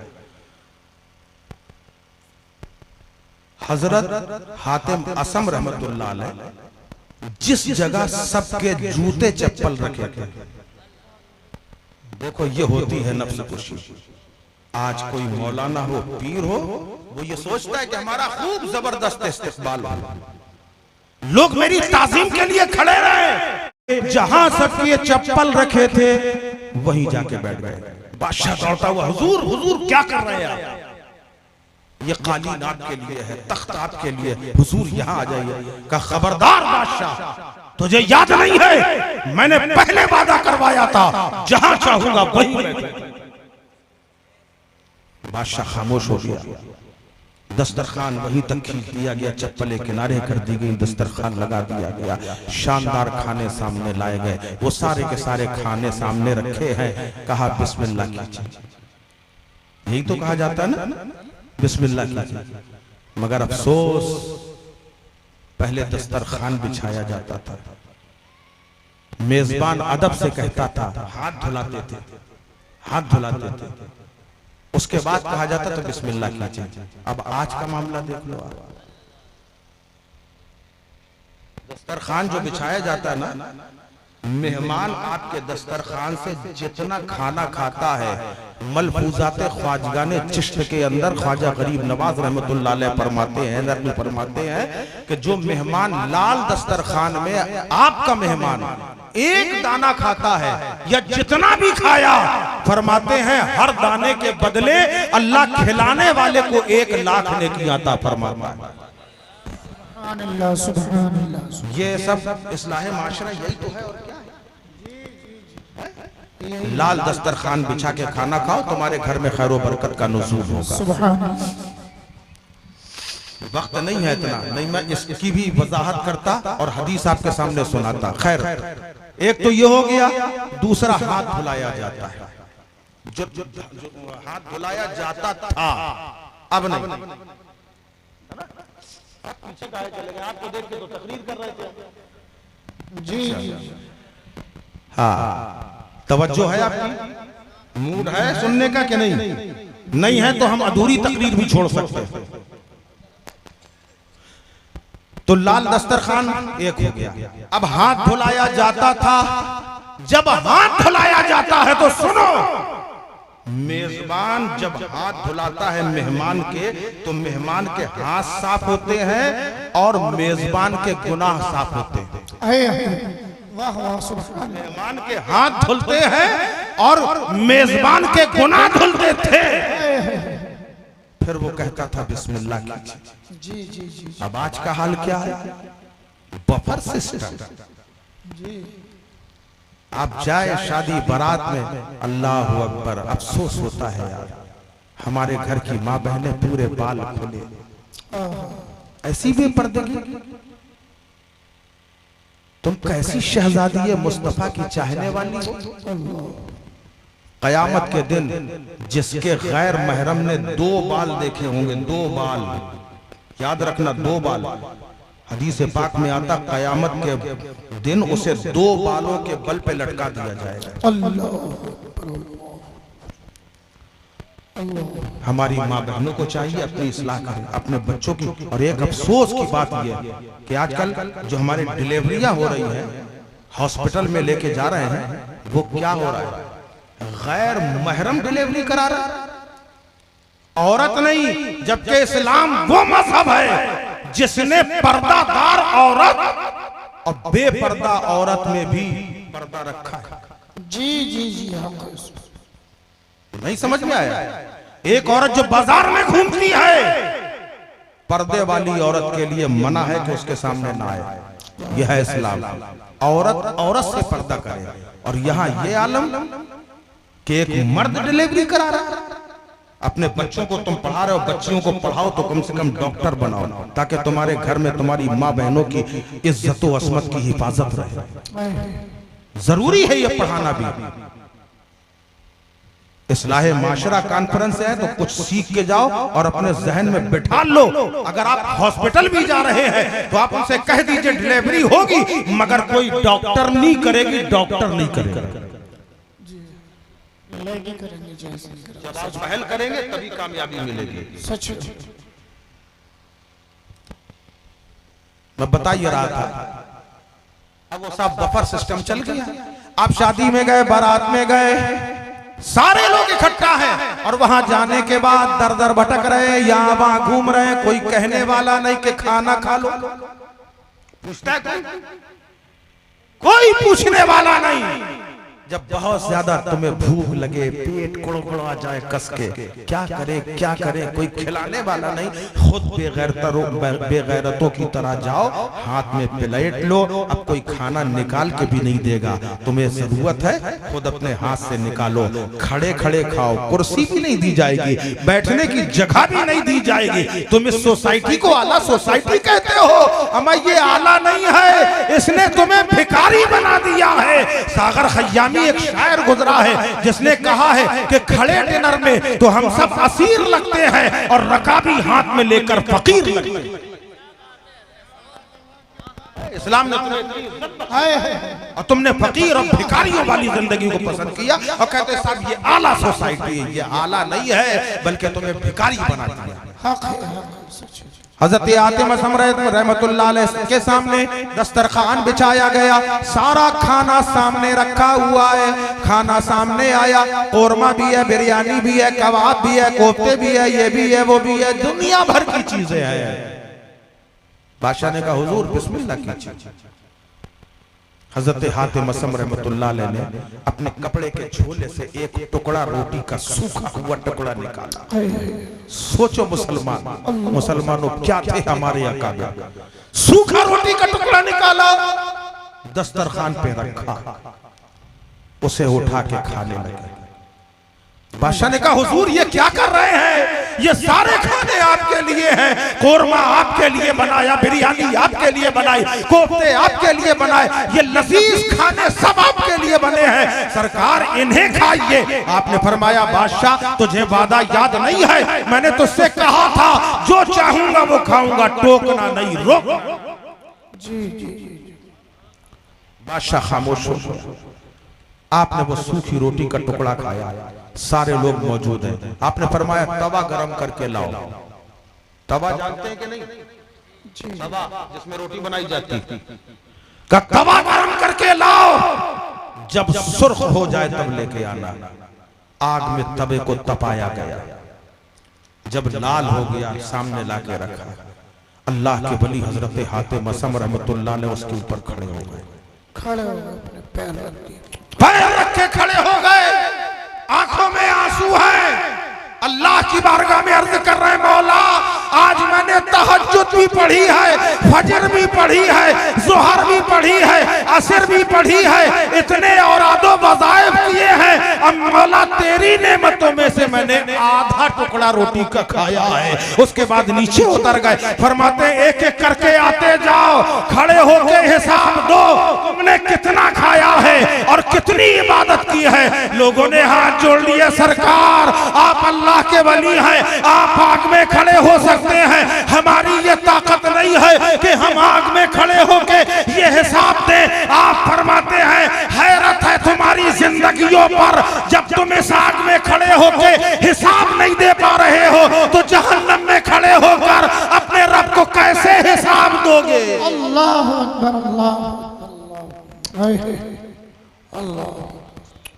हजरत हातिम असम रहमतुल्लाह अलैह जिस जगह सबके जूते चप्पल रखे थे, देखो ये होती है नफ्स कुशी। आज कोई मौलाना हो, पीर हो, वो ये सोचता है कि हमारा खूब जबरदस्त इस्तेकबाल हो, लोग मेरी ताजीम के लिए खड़े रहे। जहां सबके चप्पल रखे थे वहीं जाके बैठ गए। बादशाह दौड़ता हुआ, हुजूर हुजूर क्या कर रहे हैं आप? ये कालीन आपके लिए है, तख्त आपके लिए, हुजूर यहाँ आ जाइए। का खबरदार बादशाह, तुझे याद नहीं है मैंने पहले वादा करवाया था, जहां चाहूंगा वहीं बैठूंगा। बादशाह खामोश हो गया। दस्तरखान वहीं तक खींच दिया गया, चप्पलें किनारे कर दी गई, दस्तरखान लगा दिया गया, शानदार खाने सामने लाए गए। वो सारे के सारे खाने सामने रखे हैं। कहा बिस्मिल्लाह कीजिए, यही तो कहा जाता है ना, बिस्मिल्लाह कीजिए। मगर अफसोस, पहले दस्तरखान बिछाया जाता था, मेजबान अदब से कहता था, हाथ धुलाते थे, हाथ धुलाते थे, उसके बाद कहा जाता तो बिस्मिल्लाह कीजिए। अब आज का मामला देख लो आप, दस्तरखान जो बिछाया जाता है ना, मेहमान आपके दस्तरखान से जितना खाना खाता है, मलफूजाते ख्वाजगाने चिश्त के अंदर ख्वाजा गरीब नवाज रहमतुल्लाह अलैह फरमाते हैं, नरमी फरमाते हैं कि जो मेहमान लाल दस्तरखान में आपका मेहमान एक दाना खाता है या जितना भी खाया, फरमाते हैं हर दाने के बदले अल्लाह खिलाने वाले को 1 लाख नेकी अता फरमाता है। ये सब इस्लाह माशरा यही तो है, और क्या है? लाल दस्तरखान बिछा के खाना खाओ, तुम्हारे घर में खैर बरकत का नुज़ूल होगा। वक्त नहीं है इतना, नहीं मैं इसकी भी वजाहत करता और हदीस आपके सामने सुनाता। खैर, एक तो ये हो गया, दूसरा हाथ धुलाया जाता है। जो हाथ धुलाया जाता था, अब नहीं। आप पीछे कहा चले गए, आपको देख के तो तकरीर कर रहे थे। जी हाँ, तवज्जो है आपकी? मूड है सुनने का कि नहीं? नहीं है तो हम अधूरी तकरीर भी छोड़ सकते हैं। तो लाल दस्तरखान एक हो गया। अब हाथ धुलाया जाता था। जब हाथ धुलाया जाता है तो सुनो, मेजबान जब हाथ धुलाता है मेहमान के, तो मेहमान के हाथ साफ होते हैं और मेजबान के गुनाह साफ होते हैं। वाह वाह सुभान। मेहमान के हाथ धुलते हैं और मेजबान के गुनाह धुलते थे। फिर वो कहता था बिस्मिल्लाह कीजिए। जी जी जी। अब आज का हाल क्या है? Buffer system. जी। आप जाए शादी बारात में, अल्लाह अकबर, अफसोस होता है यार, हमारे घर की माँ बहनें पूरे बाल खुले, ऐसी भी पर्दे की। तुम कैसी शहजादी मुस्तफा की चाहने वाली हो। कयामत के दिन जिसके गैर महरम ने 2 बाल देखे होंगे, 2 बाल, याद रखना 2 बाल, हदीस पाक में आता कयामत के दिन उसे 2 बालों के बल पे लटका दिया जाएगा। हमारी माँ बहनों को चाहिए अपनी इस्लाह करें, अपने बच्चों की। और एक अफसोस की बात यह है कि आजकल जो हमारी डिलीवरियां हो रही हैं, हॉस्पिटल में लेके जा रहे हैं, वो क्या हो रहा है? गैर महरम डिलीवरी करा रहा है, औरत नहीं। जबकि इस्लाम वो मजहब है जिसने पर्दादार औरत और बेपर्दा औरत में भी पर्दा रखा है। जी जी जी। नहीं समझ में आया? एक औरत जो बाजार में घूमती है, पर्दे वाली औरत के लिए मना है कि उसके सामने ना आए। यह है इस्लाम। औरत औरत से पर्दा करे। और यहाँ ये आलम कि एक मर्द डिलीवरी करा रहा है। अपने बच्चों को तुम पढ़ा रहे हो, बच्चियों को पढ़ाओ तो कम से कम डॉक्टर बनाओ, ताकि तुम्हारे घर में तुम्हारी माँ बहनों की इज्जत व अस्मत की हिफाजत रहे। जरूरी है ये पढ़ाना भी। इस्लाहे माशरा कॉन्फ्रेंस है तो कुछ सीख के जाओ और अपने जहन में बिठा लो। अगर आप हॉस्पिटल भी जा रहे हैं तो आप उनसे कह दीजिए डिलीवरी होगी, मगर कोई डॉक्टर नहीं करेगी, डॉक्टर नहीं करेगा। जब आप पहल करेंगे तभी कामयाबी मिलेगी। सच। मैं बता ही रहा था। अब वो सब बफर सिस्टम चल गया। आप शादी में गए, बारात में गए, सारे लोग इकट्ठा हैं और वहां जाने के बाद दर दर भटक रहे, यहां वहां घूम रहे हैं। कोई कहने वाला नहीं कि खाना खा लो। पूछता है कोई पूछने वाला नहीं। जब बहुत ज्यादा तुम्हें भूख लगे, पेट कुड़कुड़ा जाए कस के, क्या करे क्या करे, कोई खिलाने वाला नहीं। खुद बेगैरतों की तरह जाओ, हाथ में प्लेट लो। अब कोई खाना निकाल के भी नहीं देगा। तुम्हें जरूरत है खुद अपने हाथ से निकालो। खड़े खड़े खाओ, कुर्सी भी नहीं दी जाएगी, बैठने की जगह भी नहीं दी जाएगी। तुम इस सोसाइटी को आला सोसाइटी कहते हो, अमा ये आला नहीं है, इसने तुम्हें भिखारी बना दिया है। सागर खयामी एक शायर गुजरा है जिसने कहा है कि खड़े डिनर में तो हम सब असीर लगते हैं और रकाबी हाथ में लेकर फकीर लगते हैं। इस्लाम ने तुम्हें और तुमने फकीर और भिखारियों वाली जिंदगी को पसंद किया और कहते साहब ये आला सोसाइटी है। ये आला नहीं है बल्कि तुम्हें भिखारी बना दिया। हजरत आतिम रहमतुल्लाह अलैह के सामने दस्तरखान बिछाया गया, सारा खाना सामने रखा हुआ है। खाना सामने आया, कोरमा भी है, बिरयानी भी है, कबाब भी है, कोफ्ते भी है, ये भी है, वो भी है, दुनिया भर की चीजें हैं। बादशाह ने कहा हुजूर बिस्मिल्लाह कीजिए। हजरत हातिम असम रहमतुल्लाह अलैह ने अपने कपड़े के झोले से एक टुकड़ा रोटी का सूखा हुआ टुकड़ा निकाला। सोचो मुसलमानों क्या थे हमारे आका। सूखा रोटी का टुकड़ा निकाला, दस्तरखान पे रखा, उसे उठा के खाने लगे। बादशाह ने कहा हुजूर ये क्या कर रहे हैं? ये सारे खाने आपके लिए हैं। कोरमा आपके लिए बनाया, बिरयानी आपके लिए बनाई, कोफ्ते आपके लिए बनाए, ये लजीज खाने सब आपके लिए बने हैं। सरकार इन्हें खाइए। आपने फरमाया बादशाह तुझे वादा याद नहीं है, मैंने तुझसे कहा था जो चाहूंगा वो खाऊंगा, टोकना नहीं, रोक। जी जी। बादशाह खामोश हो गया। आपने वो सूखी रोटी का टुकड़ा खाया, सारे लोग मौजूद हैं। आपने फरमाया तवा गरम करके लाओ। तवा जानते हैं कि नहीं? तवा जिसमें रोटी बनाई जाती, का तवा गरम करके लाओ, जब सुर्ख हो जाए तब लेके आना। आग में तवे को तपाया गया, जब लाल हो गया सामने लाके रखा। अल्लाह के वली हजरत हातिम असम रहमतुल्लाह ने उसके ऊपर खड़े हो गए, खड़े हो गए, अपने पैर रख दिए, पैर रख के खड़े हो गए, आंखों में आंसू है। अल्लाह की बारगाह में अर्ज कर रहे हैं, मौला आज मैंने तहज्जुद भी पढ़ी है, फजर भी पढ़ी है, ज़ोहर भी पढ़ी है, असर भी पढ़ी है, इतने औरादो वज़ाइफ किए हैं, अब मौला तेरी नेमतों में से मैंने आधा टुकड़ा रोटी का खाया है। उसके बाद नीचे उतर गए, फरमाते एक एक करके आते जाओ, खड़े होके हिसाब दो, तुमने कितना खाया है और कितनी इबादत की है। लोगों ने हाथ जोड़ लिए, सरकार आप अल्लाह के वली हैं, आप आग में खड़े हो सकते हैं, हमारी ये ताकत नहीं है कि हम आग में खड़े होके ये हिसाब दें। आप फरमाते हैं हैरत है तुम्हारी जिंदगियों पर, जब तुम इस आग में खड़े होके हिसाब नहीं दे पा रहे हो तो जहन्नम में खड़े होकर अपने रब को कैसे हिसाब दोगे? अल्लाह अकबर, अल्लाह अल्लाह।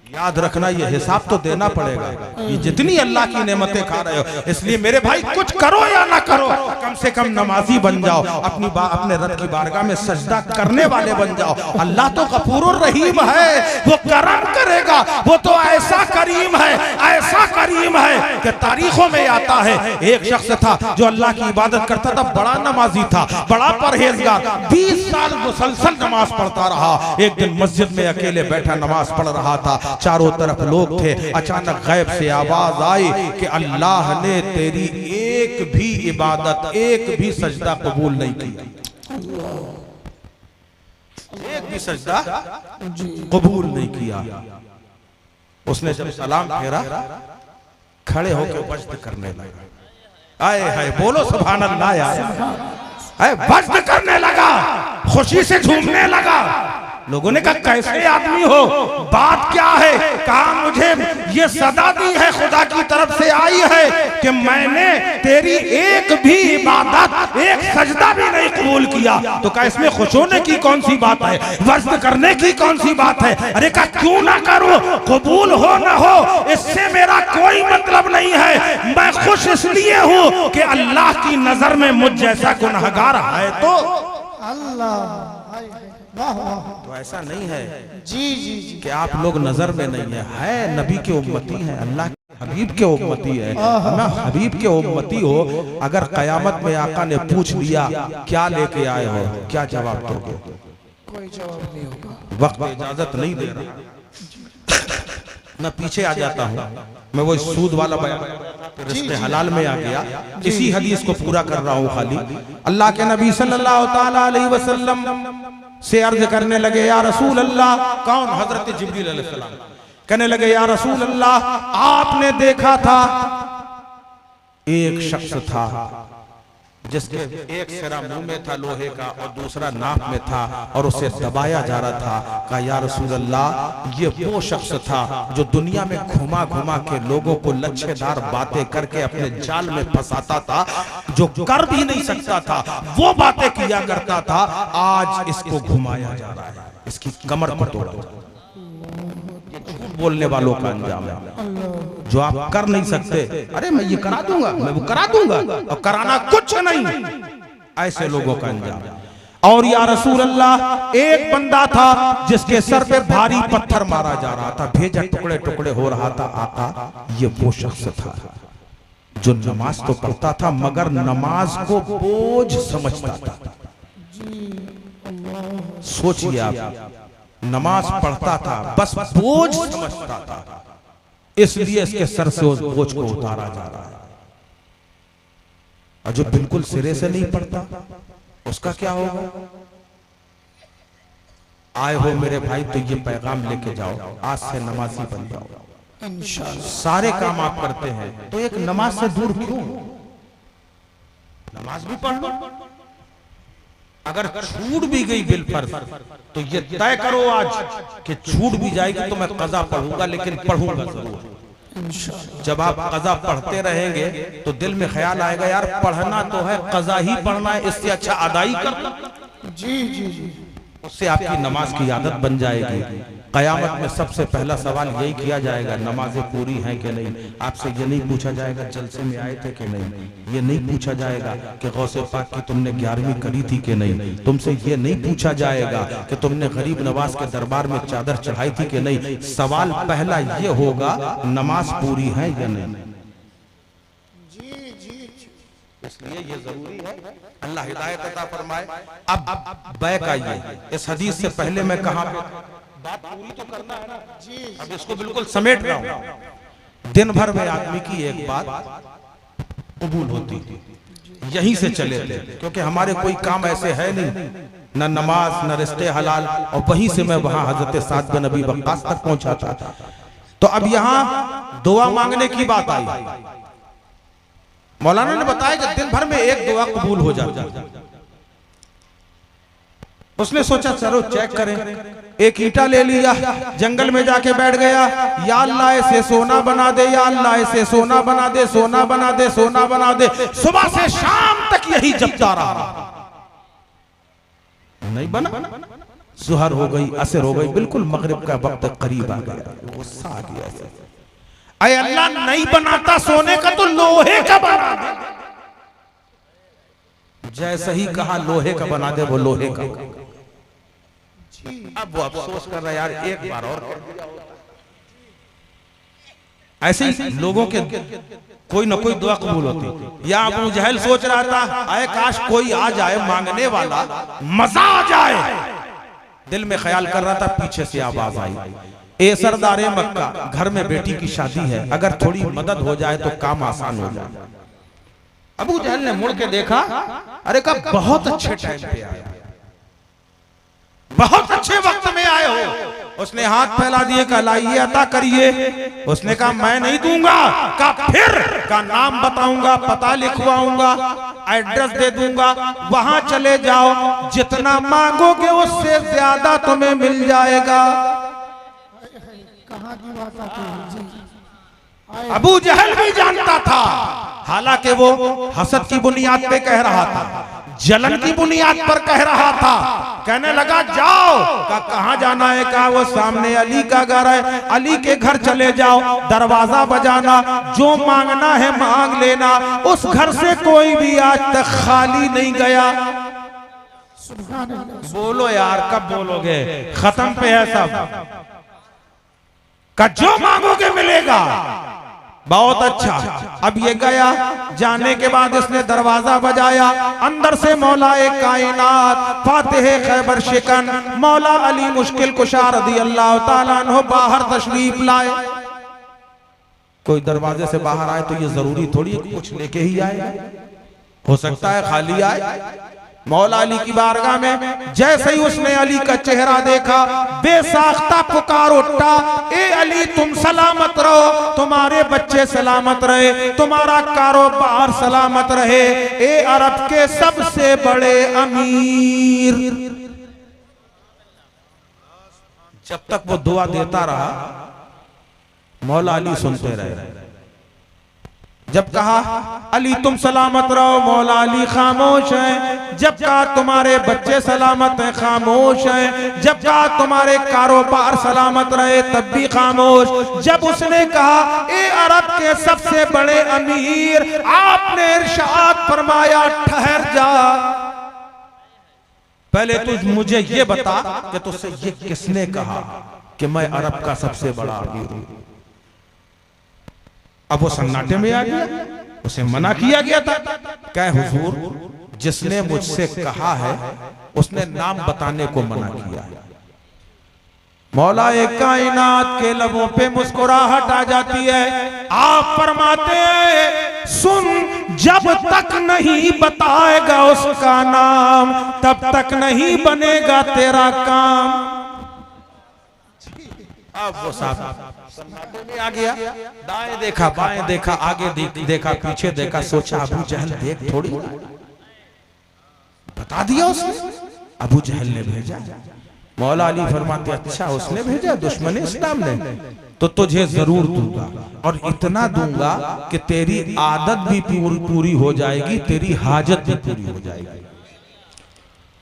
याद रखना ये हिसाब तो देना पड़ेगा, ये जितनी अल्लाह की नेमतें खा रहे हो। इसलिए मेरे भाई कुछ करो या ना करो, कम से कम नमाजी बन जाओ, अपने रब की बारगाह में सजदा करने वाले बन जाओ। अल्लाह तो गफूरुर रहीम है, वो करम करेगा, वो तो ऐसा करीम है, ऐसा करीम है कि तारीखों में आता है एक शख्स था जो अल्लाह की इबादत करता था, बड़ा नमाजी था, बड़ा परहेजगार, 20 साल मुसलसल नमाज पढ़ता रहा। एक दिन मस्जिद में अकेले बैठा नमाज पढ़ रहा था, चारों तरफ लोग थे। अचानक गैब से आवाज आई कि अल्लाह ने तेरी एक भी इबादत, एक भी सजदा कबूल नहीं किया, एक भी सजदा कबूल नहीं किया। उसने जब सलाम फेरा, खड़े होकर वज्द करने लगा। आए हाय बोलो सुभान अल्लाह यार, वज्द करने लगा, खुशी से झूमने लगा। लोगों ने कहा कैसे आदमी हो, बात क्या है? कहा मुझे ये सदा दी है खुदा की तरफ से आई है कि मैंने तेरी एक भी इबादत, एक सजदा भी नहीं कबूल किया। तो कहा इसमें खुश होने की कौन सी बात है, वज्द करने की कौन सी बात है? अरे कहा क्यों ना करूं, कबूल हो ना हो इससे मेरा कोई मतलब नहीं है, मैं खुश इसलिए हूं कि अल्लाह की नजर में मुझ जैसा गुनहगार है तो अल्लाह। तो ऐसा नहीं है जी जी जी कि आप लोग नजर में नहीं है नबी के उम्मती हैं, अल्लाह के हबीब के उम्मती है ना। हबीब के उम्मती हो, अगर कयामत में आका ने पूछ लिया क्या लेके आए हो, क्या जवाब दोगे? कोई जवाब नहीं होगा, वक्त इजाजत नहीं दे रहा। मैं पीछे आ जाता हूँ, मैं वो सूद वाला बयान रिश्ते हलाल में आ गया, इसी हदीस को पूरा कर रहा हूँ खाली। अल्लाह के नबी सल्लल्लाहु ताला अलैहि वसल्लम से अर्ज करने लगे या रसूल अल्लाह। कौन? हजरत जिब्रील अलैहिस्सलाम। कहने लगे या रसूल अल्लाह, आपने देखा था एक शख्स था जिसके एक सिरा मुंह में था लोहे का और दूसरा नाक में था और उसे दबाया जा रहा था। कहा या रसूल अल्लाह, ये वो शख्स था जो दुनिया में घुमा घुमा के लोगों को लच्छेदार बातें करके अपने जाल में फंसाता था, जो कर भी नहीं सकता था वो बातें किया करता था। आज इसको घुमाया जा रहा है, इसकी कमर को तोड़ा जा रहा है। बोलने वालों का अंजाम है, जो आप कर नहीं सकते, अरे मैं ये करा दूंगा, मैं वो करा दूंगा, और कराना कुछ नहीं, ऐसे लोगों का अंजाम। और या रसूल अल्लाह, एक बंदा था जिसके सर पे भारी पत्थर मारा जा रहा था, भेजा टुकड़े टुकड़े हो रहा था। आका, ये वो शख्स था जो नमाज तो पढ़ता था मगर नमाज को बोझ समझता था। सोचिए आप, नमाज पढ़ता था बस बोझ समझता था, इसलिए इसके सर से उस बोझ को उतारा जा रहा है। और जो बिल्कुल सिरे से नहीं पढ़ता उसका क्या होगा? आए हो मेरे भाई तो ये पैगाम लेके जाओ, आज से नमाजी बन जाओ इंशाअल्लाह। सारे काम आप करते हैं तो एक नमाज से दूर क्यों? नमाज भी पढ़ लो, अगर छूट भी गई बिलफर्ज तो ये तय करो आज कि छूट भी जाएगी तो मैं कज़ा पढ़ूंगा, लेकिन पढ़ूंगा जरूर। जब आप कज़ा पढ़ते रहेंगे तो दिल में ख्याल आएगा यार पढ़ना तो है, कज़ा ही पढ़ना है, इससे अच्छा अदाई करना। जी जी जी। उससे आपकी नमाज की आदत बन जाएगी। कयामत में सबसे पहला सवाल यही किया जाएगा, नमाजें पूरी हैं कि नहीं। आपसे ये नहीं पूछा जाएगा जलसे में आए थे कि नहीं, ये नहीं पूछा जाएगा कि गौसे पाक की तुमने 11वीं करी थी कि नहीं, तुमसे ये नहीं पूछा जाएगा कि तुमने गरीब नवाज के दरबार में चादर चढ़ाई थी कि नहीं। सवाल पहला ये होगा नमाज पूरी है या नहीं। इसलिए ये जरूरी है, अल्लाह हिदायत अता फरमाए। अब बैक आइए, इस हदीस से पहले मैं कहां पे बात पूरी तो करना है ना जी, अब इसको बिल्कुल समेट रहा हूं। दिन भर में आदमी की एक बात कबूल होती थी, यहीं से चले थे, क्योंकि हमारे कोई काम ऐसे है नहीं, न नमाज न रिश्ते हलाल, और वहीं से मैं वहां हजरत साद बिन नबी वक्कास तक पहुंचा था। तो अब यहां दुआ मांगने की बात आई। मौलाना ने बताया कि दिन भर में एक दुआ कबूल हो जाती। उसने सोचा चलो चेक करें, एक ईंटा ले लिया, जंगल में जाके बैठ गया, या अल्लाह इसे सोना बना दे, या अल्लाह इसे सोना बना दे, सोना बना दे, सोना बना दे। सुबह से शाम तक यही जपता रहा, नहीं बना। जुहर हो गई, असर हो गई, बिल्कुल मगरिब का वक्त करीब आ गया, गुस्सा आ गया। अरे अल्लाह नहीं बनाता सोने का तो लोहे का बना दे। जैसे ही कहा लोहे का बना दे, वो लोहे का। अब वो अफसोस कर रहा है यार एक बार और कर दिया होता। ऐसे ही लोगों के कोई ना कोई दुआ कबूल होती। या अबू जहल सोच रहा था आए काश कोई आ जाए मांगने वाला, मजा आ जाए। दिल में ख्याल कर रहा था, पीछे से आवाज आई, ए सरदारे मक्का, घर में बेटी की शादी है, अगर थोड़ी मदद हो जाए तो काम आसान हो जाए। अबू जहल ने मुड़ के देखा, अरे कब बहुत अच्छे टाइम पे आए, बहुत अच्छे वक्त में आए हो। उसने हाथ फैला दिए, कहा लाइए अता करिए। उसने कहा मैं नहीं दूंगा, कहा फिर, का नाम बताऊंगा, पता लिखवाऊंगा, एड्रेस दे दूंगा, वहां चले जाओ, जितना मांगोगे उससे ज्यादा तुम्हें मिल जाएगा। कहाँ की बात आती है जी। अबू जहल भी जानता था, हालांकि वो हसद की बुनियाद पे कह रहा था, जलन की बुनियाद पर कह रहा था। कहने लगा जाओ, कहाँ जाना है, कहा वो सामने अली का घर है, अली के घर चले जाओ, दरवाजा बजाना, जो मांगना है मांग लेना, उस घर से कोई भी आज तक खाली नहीं गया। बोलो यार कब बोलोगे, खत्म पे है सब का, जो मांगोगे मिलेगा। बहुत अच्छा। अब ये गया, जाने के बाद इसने दरवाजा बजाया, अंदर से मौला कायनात फातिह खैबर शिकन मौला अली मुश्किल कुशा रज़ियल्लाहु ताला अन्हु बाहर तशरीफ लाए। कोई दरवाजे से बाहर आए तो ये जरूरी थोड़ी है कुछ लेके ही आए, हो सकता है खाली आए। मौला अली की बारगाह में जैसे ही उसने अली का चेहरा देखा, बेसाख्ता पुकार उठा, ए अली तुम सलामत रहो, तुम्हारे बच्चे सलामत रहे, तुम्हारा कारोबार सलामत रहे, ए अरब के सबसे बड़े अमीर। जब तक वो दुआ देता रहा, मौला अली सुनते रहे। जब कहा अली तुम सलामत रहो, मौला अली खामोश है। जब कहा तुम्हारे बच्चे सलामत हैं, खामोश है। जब कहा तुम्हारे कारोबार सलामत रहे, तब भी खामोश। जब उसने कहा ए अरब के सबसे बड़े अमीर, आपने इरशाद फरमाया ठहर जा, पहले तू मुझे ये बता कि तुझसे ये किसने कहा कि मैं अरब का सबसे बड़ा अमीर हूं। अब वो सन्नाटे में आ गया, उसे मना किया गया था। क्या हुजूर, जिसने मुझसे कहा है उसने नाम बताने को मना किया है। मौला कायनात के लबों पे मुस्कुराहट आ जाती है। आप फरमाते हैं सुन, जब तक नहीं बताएगा उसका नाम, तब तक नहीं बनेगा तेरा काम। अब वो साहब सन्नाटे में आ गया, दाएं देखा बाएं देखा, आगे देखा पीछे देखा, सोचा अबू जहल देख थोड़ी बता दिया उसने, अबू जहल ने भेजा। मौला अली फरमाते अच्छा उसने भेजा, दुश्मन इस्लाम ने, तो तुझे जरूर दूंगा, और इतना दूंगा कि तेरी आदत भी पूरी हो जाएगी, तेरी हाजत भी पूरी हो जाएगी।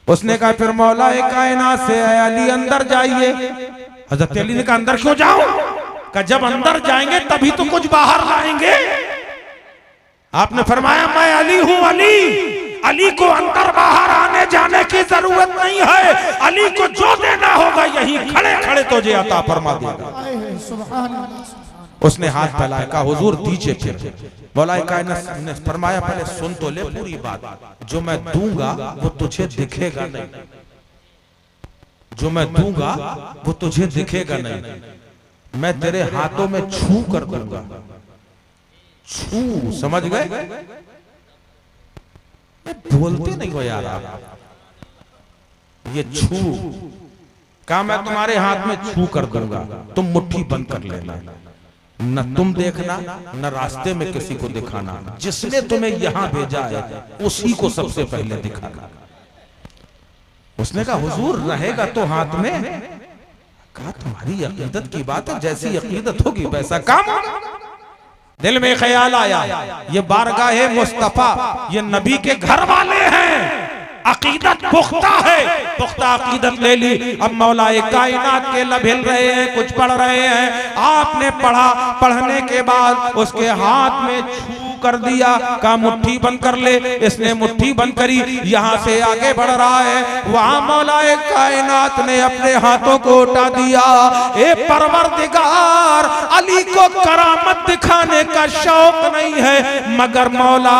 उसने कहा फिर मौला कायनात से अली अंदर जाइए। हजरत अली ने कहा अंदर क्यों जाओ? कहा जब अंदर जाएंगे तभी तो कुछ बाहर लाएंगे। आपने फरमाया मैं अली हूं, अली को अंदर बाहर आने जाने की जरूरत नहीं है, अली को जो देना होगा यही खड़े खड़े तुझे अता फरमा देगा। उसने हाथ फैलाया, कहा हुजूर दीजिए। फिर मौला कायनात ने फरमाया पहले सुन तो ले पूरी बात, जो मैं दूंगा वो तुझे दिखेगा नहीं, जो मैं दूंगा वो तुझे दिखेगा नहीं, मैं तेरे हाथों में छू कर दूंगा। छू, समझ गए? बोलते नहीं हो यार आप, ये छू का मैं तुम्हारे हाथ में छू कर दूंगा, तुम मुट्ठी बंद कर लेना, न तुम देखना न रास्ते में किसी को दिखाना, जिसने तुम्हें यहां भेजा है उसी को सबसे पहले दिखाना। उसने कहा हुजूर रहेगा तो हाथ में। कहा तुम्हारी अकीदत की बात है, जैसी अकीदत होगी वैसा काम होगा। दिल में ख्याल आया ये बारगाहे मुस्तफा, ये नबी के घर वाले हैं, अकीदत पुख्ता है, पुख्ता अकीदत ले ली। अब मौलाए कायनात के लब हिल रहे हैं, कुछ पढ़ रहे हैं। आपने पढ़ा, पढ़ने के बाद उसके हाथ में छू कर दिया, का मुट्ठी बंद कर ले। इसने मुट्ठी बंद करी, यहां से आगे बढ़ रहा है, वहां मौलाए कायनात ने अपने हाथों को उठा दिया। ए परवरदिगार, अली को करामत दिखाने का शौक नहीं है, मगर मौला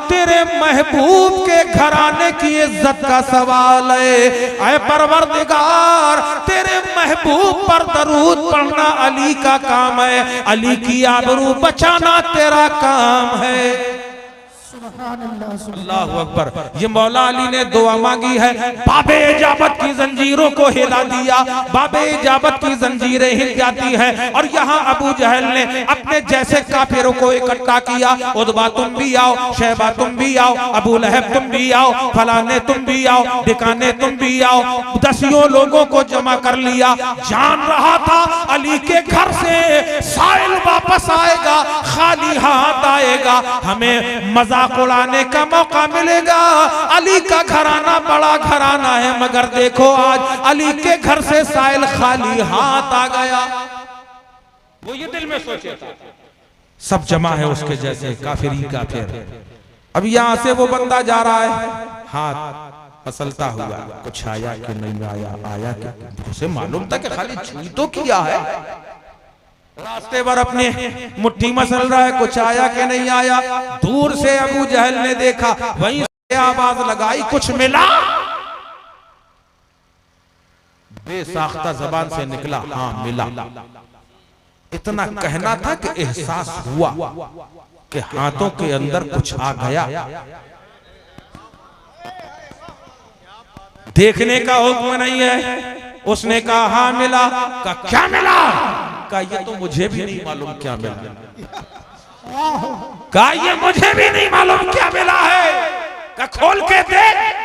तेरे महबूब के घराने की इज्जत का सवाल है। ऐ परवरदिगार, तेरे महबूब पर दरूद पढ़ना अली का काम है, अली की आबरू बचाना तेरा काम है। अल्लाहु अकबर। ये मौला अली ने दुआ मांगी है, बाबे इजाबत की जंजीरों को हिला दिया, बाबे इजाबत की जंजीरें हिल जाती हैं। और यहाँ अबू जहल ने अपने जैसे काफिरों को इकट्ठा किया, उदबा तुम भी आओ, शैबा तुम भी आओ, अबू लहब तुम भी आओ, फलाने तुम भी आओ, दिकाने तुम भी आओ। दसियों लोगों को जमा कर लिया। जान रहा था अली के घर से साइल वापस आएगा, खाली हाथ आएगा, हमें मजाक उड़ाने का मौका मिलेगा। अली का घराना बड़ा घराना है, मगर देखो आज अली के घर से साइल खाली हाथ आ गया। वो ये दिल में सोचे था सब जमा है उसके जैसे, काफिर ही काफिर। अब यहां से वो बंदा जा रहा है, हाथ मसलता हुआ, कुछ आया कि नहीं आया, आया कि उसे मालूम था कि खाली छू तो किया है, रास्ते पर अपने मुट्ठी मसल रहा है, कुछ आया कि नहीं आया। दूर से अबू जहल ने देखा, वहीं से आवाज लगाई, कुछ मिला? बेसाख्ता जबान से निकला, हाँ मिला। इतना कहना था कि एहसास हुआ कि हाथों के अंदर कुछ आ गया। देखने का हुक्म नहीं है। उसने कहा हाँ मिला। कहा क्या मिला? कहा ये तो मुझे भी नहीं मालूम क्या मिला। कहा ये मुझे भी नहीं मालूम क्या मिला है। कहा खोल के देख।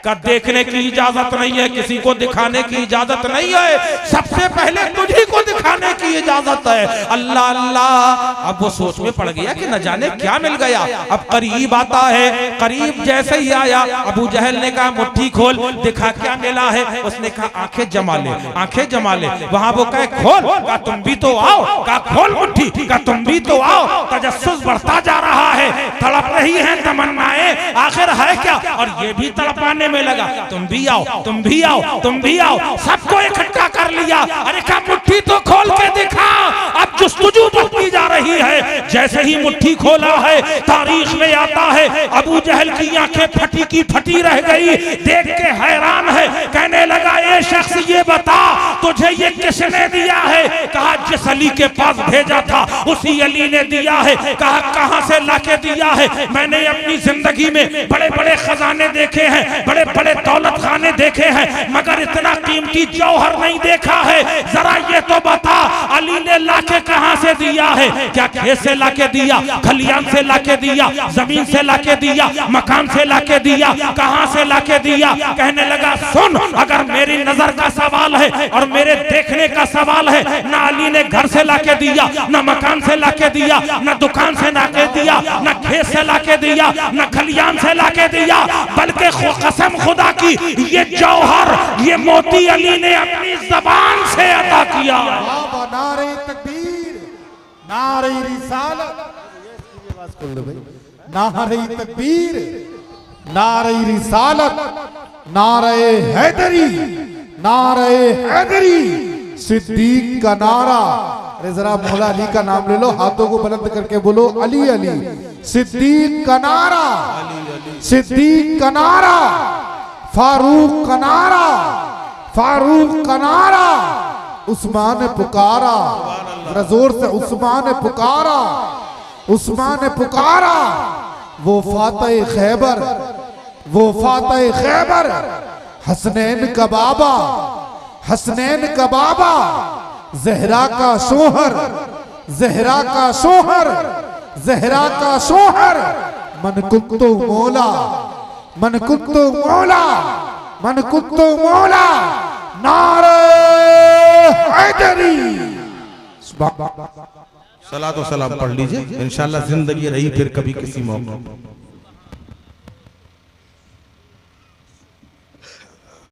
का देखने की इजाजत नहीं है, किसी को दिखाने की इजाजत नहीं है, सबसे पहले तुझी को दिखाने की इजाजत है। अल्लाह अल्लाह। अब वो सोच में पड़ गया कि न जाने क्या मिल गया। अब करीब आता है, करीब जैसे ही आया, अबू जहल ने कहा मुट्ठी खोल, दिखा क्या मिला है। उसने कहा आंखें जमा ले, आंखें जमा ले। वहां वो कहे खोल, कहा तुम भी तो आओ, कहा खोल मुट्ठी, कहा तुम भी तो आओ। तजस्सुस बढ़ता जा रहा है, तड़प रही है तमन्नाएं, आखिर है क्या। और ये भी तड़पाने में लगा, तुम भी आओ, तुम भी आओ, तुम भी आओ। सबको इकट्ठा कर लिया। अरे कहा मुट्ठी तो खोल के दिखा। अब जुस्तजू बढ़ती जा रही है। जैसे ही मुट्ठी खोला है, तारीख में आता है अबू जहल की आंखें फटी की फटी रह गई। देख के हैरान है, कहने लगा ये शख्स ये बता तुझे ये किसने दिया है। कहा जिस अली के पास भेजा था उसी अली ने दिया है। कहा कहां से लाके दिया है? मैंने अपनी जिंदगी में बड़े बड़े खजाने देखे हैं, बड़े बड़े दौलत खाने देखे हैं, मगर इतना कीमती जौहर नहीं देखा है। जरा ये तो बता अली ने लाके कहां से दिया है? क्या खेत से लाके दिया, खलियान से लाके दिया, जमीन से लाके दिया, मकान से लाके दिया, कहां से लाके दिया? कहने लगा सुन, अगर मेरी नजर का सवाल है और मेरे देखने का सवाल है, ना अली ने घर से लाके दिया, ना मकान से लाके दिया, ना दुकान से लाके दिया, ना खेत से लाके दिया, ना खलियान से लाके दिया, बल्कि कसम खुदा की ये जौहर, ये मोती अली ने अपनी जबान से अता किया। नारे तकबीर, नारे रिसालत, नारे तकबीर, नारे रिसालत, नारे हैदरी, नारे हैदरी, सिद्दीक का नारा। अरे जरा मौला अली का नाम ले लो, हाथों को बुलंद करके बोलो अली अली। सिद्दीक का नारा, सिद्दीक का नारा, फारूक का नारा, फारूक का नारा, उस्मान ने पुकारा, जरा जोर से उस्मान ने पुकारा, उस्मान ने पुकारा। वो फातह खैबर, वो फातह खैबर, हसनैन का बाबा, हसनैन का बाबा, जहरा का शोहर, जहरा का शोहर, जहरा का शोहर, मन कुत्तो मौला, मन कुत्तो मौला, मन कुत्तो मौला, नारे हैदरी। सलात व सलाम पढ़ लीजिए, इंशाअल्लाह जिंदगी रही फिर कभी किसी मौके।